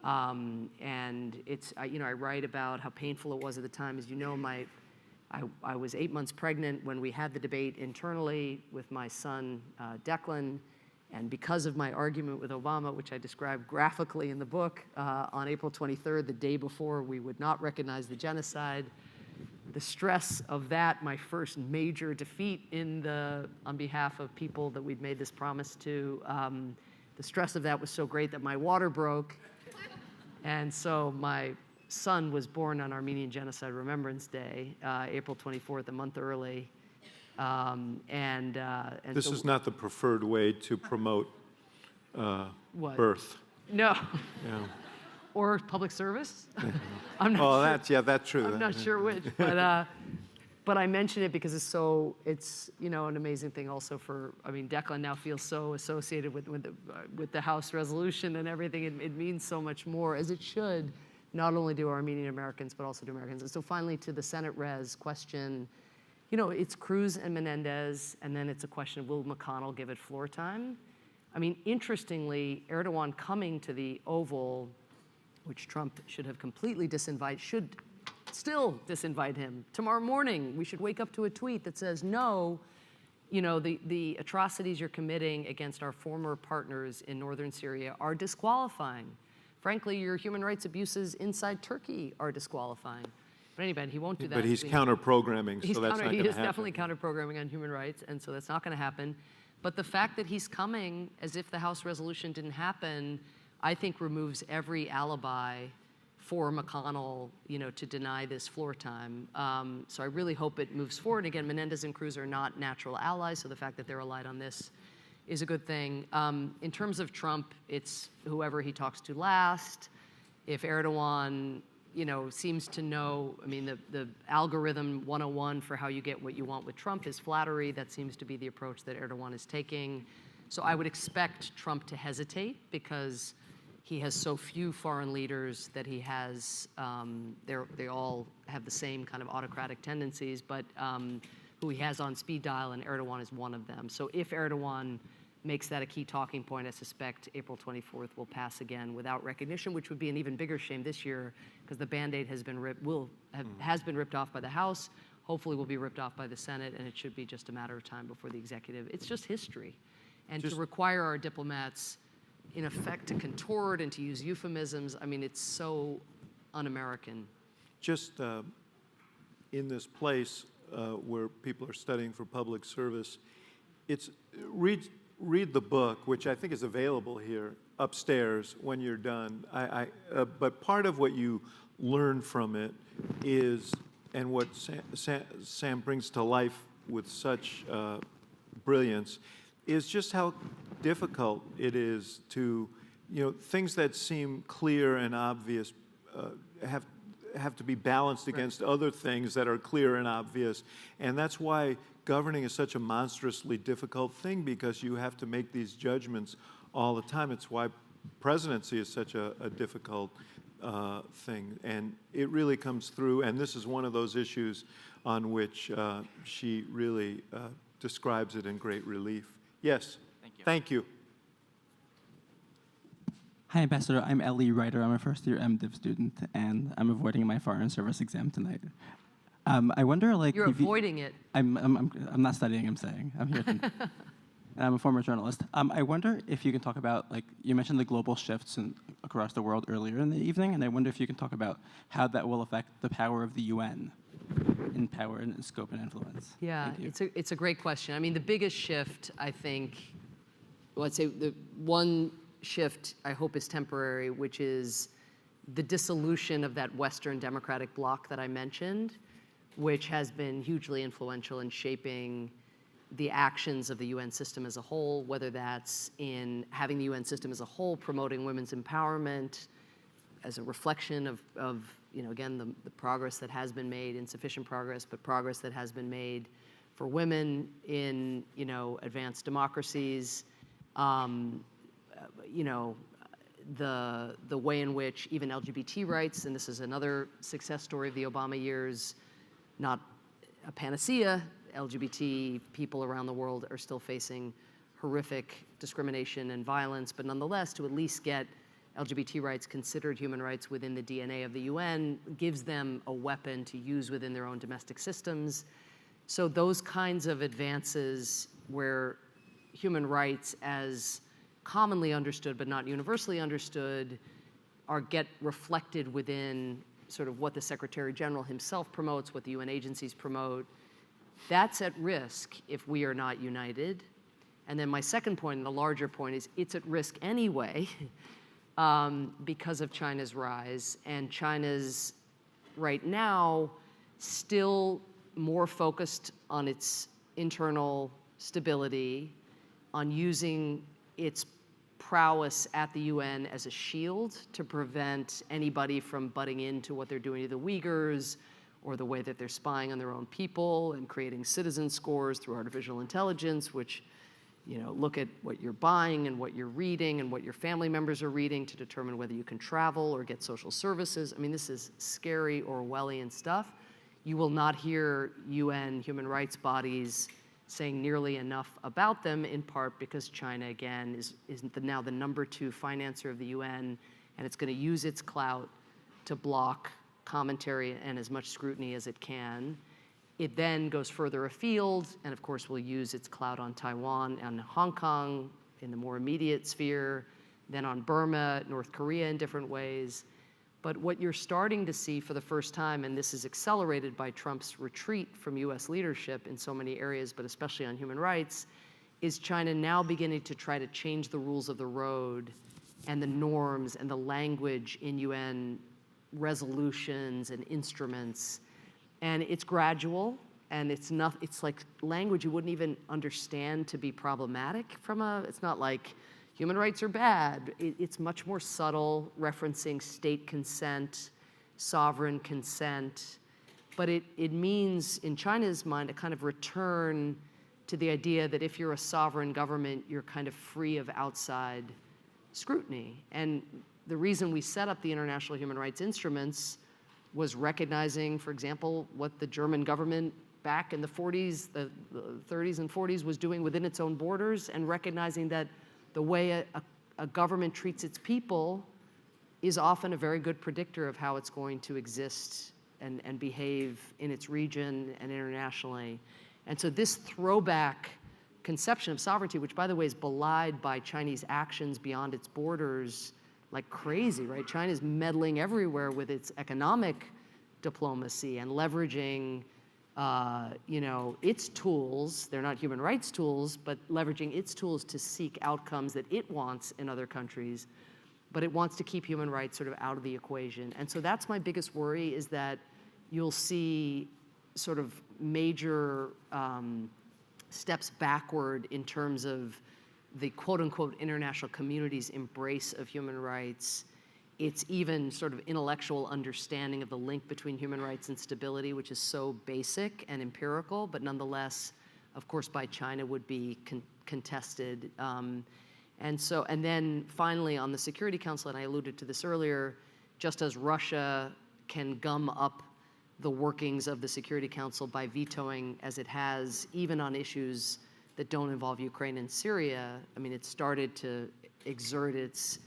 And it's, you know, I write about how painful it was at the time. As you know, I was 8 months pregnant when we had the debate internally with my son, Declan. And because of my argument with Obama, which I describe graphically in the book, on April 23rd, the day before we would not recognize the genocide, the stress of that, my first major defeat on behalf of people that we'd made this promise to, the stress of that was so great that my water broke. And so my son was born on Armenian Genocide Remembrance Day, April 24th, a month early. This is not the preferred way to promote birth. No. Yeah. Or public service. I'm not sure. That's true. I'm not sure which, but I mention it because it's you know, an amazing thing also for, I mean, Declan now feels so associated with the House resolution and everything. It means so much more, as it should, not only to Armenian Americans, but also to Americans. And so finally, to the Senate res question, you know, it's Cruz and Menendez, and then it's a question of will McConnell give it floor time? I mean, interestingly, Erdogan coming to the Oval, which Trump should have completely disinvited, should still disinvite him. Tomorrow morning, we should wake up to a tweet that says, no, you know, the atrocities you're committing against our former partners in northern Syria are disqualifying. Frankly, your human rights abuses inside Turkey are disqualifying. But anyway, he won't do that. But he's counter-programming, so that's not going to happen. He is definitely counter-programming on human rights, and so that's not going to happen. But the fact that he's coming as if the House resolution didn't happen, I think removes every alibi for McConnell, you know, to deny this floor time. So I really hope it moves forward. Again, Menendez and Cruz are not natural allies, so the fact that they're allied on this is a good thing. In terms of Trump, it's whoever he talks to last. If Erdogan, you know, seems to know, I mean, the algorithm 101 for how you get what you want with Trump is flattery. That seems to be the approach that Erdogan is taking. So I would expect Trump to hesitate because he has so few foreign leaders that he has, they all have the same kind of autocratic tendencies, but who he has on speed dial, and Erdogan is one of them. So if Erdogan makes that a key talking point, I suspect April 24th will pass again without recognition, which would be an even bigger shame this year because the Band-Aid has been ripped off by the House, hopefully will be ripped off by the Senate, and it should be just a matter of time before the executive. It's just history. And to require our diplomats, in effect, to contort and to use euphemisms, I mean, it's so un-American. Just in this place where people are studying for public service, read the book, which I think is available here upstairs when you're done. But part of what you learn from it is, and what Sam brings to life with such brilliance, is just how difficult it is to, you know, things that seem clear and obvious have to be balanced against other things that are clear and obvious. And that's why governing is such a monstrously difficult thing, because you have to make these judgments all the time. It's why presidency is such a difficult thing. And it really comes through, and this is one of those issues on which she really describes it in great relief. Yes. Thank you. Thank you. Hi, Ambassador. I'm Ellie Ryder. I'm a first-year MDiv student, and I'm avoiding my Foreign Service exam tonight. I wonder, like, You're avoiding it. I'm not studying. I'm saying I'm here. and I'm a former journalist. I wonder if you can talk about, like, you mentioned the global shifts across the world earlier in the evening, and I wonder if you can talk about how that will affect the power of the UN in power and scope and influence. Yeah, Thank you. it's a great question. I mean, the biggest shift, I think, well, I'd say the one shift I hope is temporary, which is the dissolution of that Western democratic bloc that I mentioned, which has been hugely influential in shaping the actions of the UN system as a whole, whether that's in having the UN system as a whole promoting women's empowerment as a reflection of again, the progress that has been made, insufficient progress, but progress that has been made for women in, advanced democracies, the way in which even LGBT rights, and this is another success story of the Obama years, not a panacea. LGBT people around the world are still facing horrific discrimination and violence, but nonetheless, to at least get LGBT rights considered human rights within the DNA of the UN gives them a weapon to use within their own domestic systems. So those kinds of advances where human rights as commonly understood but not universally understood get reflected within sort of what the Secretary General himself promotes, what the UN agencies promote, that's at risk if we are not united. And then my second point, and the larger point, is it's at risk anyway because of China's rise. And China's, right now, still more focused on its internal stability, on using its prowess at the UN as a shield to prevent anybody from butting into what they're doing to the Uyghurs, or the way that they're spying on their own people and creating citizen scores through artificial intelligence, which look at what you're buying and what you're reading and what your family members are reading to determine whether you can travel or get social services. I mean, this is scary Orwellian stuff. You will not hear UN human rights bodies saying nearly enough about them, in part because China, again, is now the #2 financer of the UN, and it's going to use its clout to block commentary and as much scrutiny as it can. It then goes further afield, and of course will use its clout on Taiwan and Hong Kong in the more immediate sphere, then on Burma, North Korea in different ways. But what you're starting to see for the first time, and this is accelerated by Trump's retreat from US leadership in so many areas, but especially on human rights, is China now beginning to try to change the rules of the road and the norms and the language in UN resolutions and instruments. And it's gradual, and it's like language you wouldn't even understand to be problematic it's not like human rights are bad. It's much more subtle, referencing state consent, sovereign consent. But it means, in China's mind, a kind of return to the idea that if you're a sovereign government, you're kind of free of outside scrutiny. And the reason we set up the international human rights instruments was recognizing, for example, what the German government back in the 40s, the 30s and 40s was doing within its own borders, and recognizing that the way a government treats its people is often a very good predictor of how it's going to exist and behave in its region and internationally. And so this throwback conception of sovereignty, which by the way is belied by Chinese actions beyond its borders like crazy, right? China's meddling everywhere with its economic diplomacy and leveraging its tools. They're not human rights tools, but leveraging its tools to seek outcomes that it wants in other countries. But it wants to keep human rights sort of out of the equation. And so that's my biggest worry, is that you'll see sort of major steps backward in terms of the quote-unquote international community's embrace of human rights. It's even sort of intellectual understanding of the link between human rights and stability, which is so basic and empirical, but nonetheless, of course, by China would be contested. And then finally on the Security Council, and I alluded to this earlier, just as Russia can gum up the workings of the Security Council by vetoing, as it has, even on issues that don't involve Ukraine and Syria. I mean, it started to exert its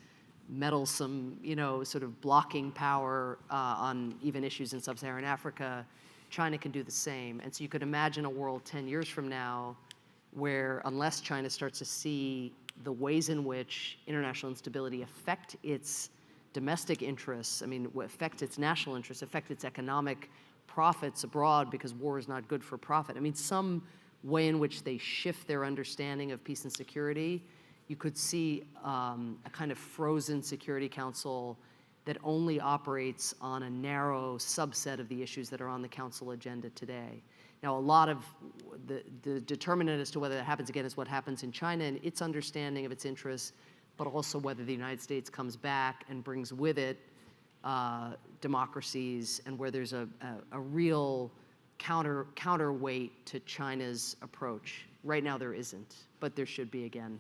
meddlesome, sort of blocking power on even issues in sub-Saharan Africa. China can do the same. And so you could imagine a world 10 years from now where unless China starts to see the ways in which international instability affect its domestic interests, I mean, affect its national interests, affect its economic profits abroad, because war is not good for profit. I mean, some way in which they shift their understanding of peace and security, you could see a kind of frozen Security Council that only operates on a narrow subset of the issues that are on the Council agenda today. Now, a lot of the determinant as to whether that happens again is what happens in China and its understanding of its interests, but also whether the United States comes back and brings with it democracies, and where there's a real counterweight to China's approach. Right now there isn't, but there should be again.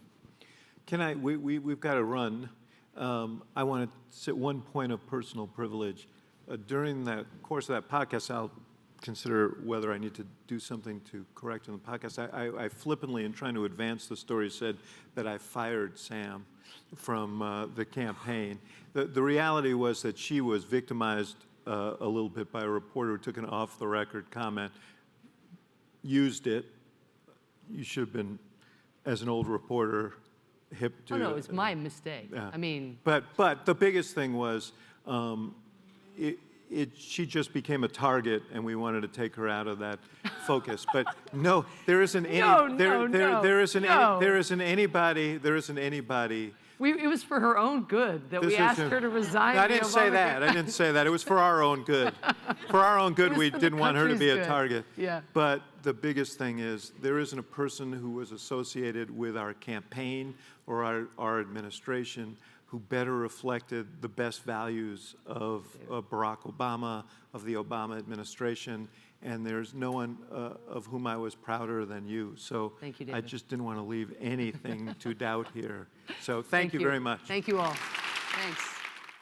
We've got to run. I want to say one point of personal privilege. During the course of that podcast, I'll consider whether I need to do something to correct in the podcast. I flippantly, in trying to advance the story, said that I fired Sam from the campaign. The reality was that she was victimized a little bit by a reporter who took an off-the-record comment, used it. You should have been, as an old reporter, hip to. Oh no, it's my mistake. Yeah. I mean, but the biggest thing was, she just became a target, and we wanted to take her out of that focus. But no, there isn't any. There isn't anybody. it was for her own good that we asked her to resign. I didn't say that. I didn't say that. It was for our own good. For our own good, we didn't want her to be a target. Yeah. But the biggest thing is, there isn't a person who was associated with our campaign or our administration who better reflected the best values of Barack Obama, of the Obama administration, and there's no one of whom I was prouder than you. So thank you, I David. just didn't want to leave anything to doubt here. So thank you very much. Thank you all. Thanks.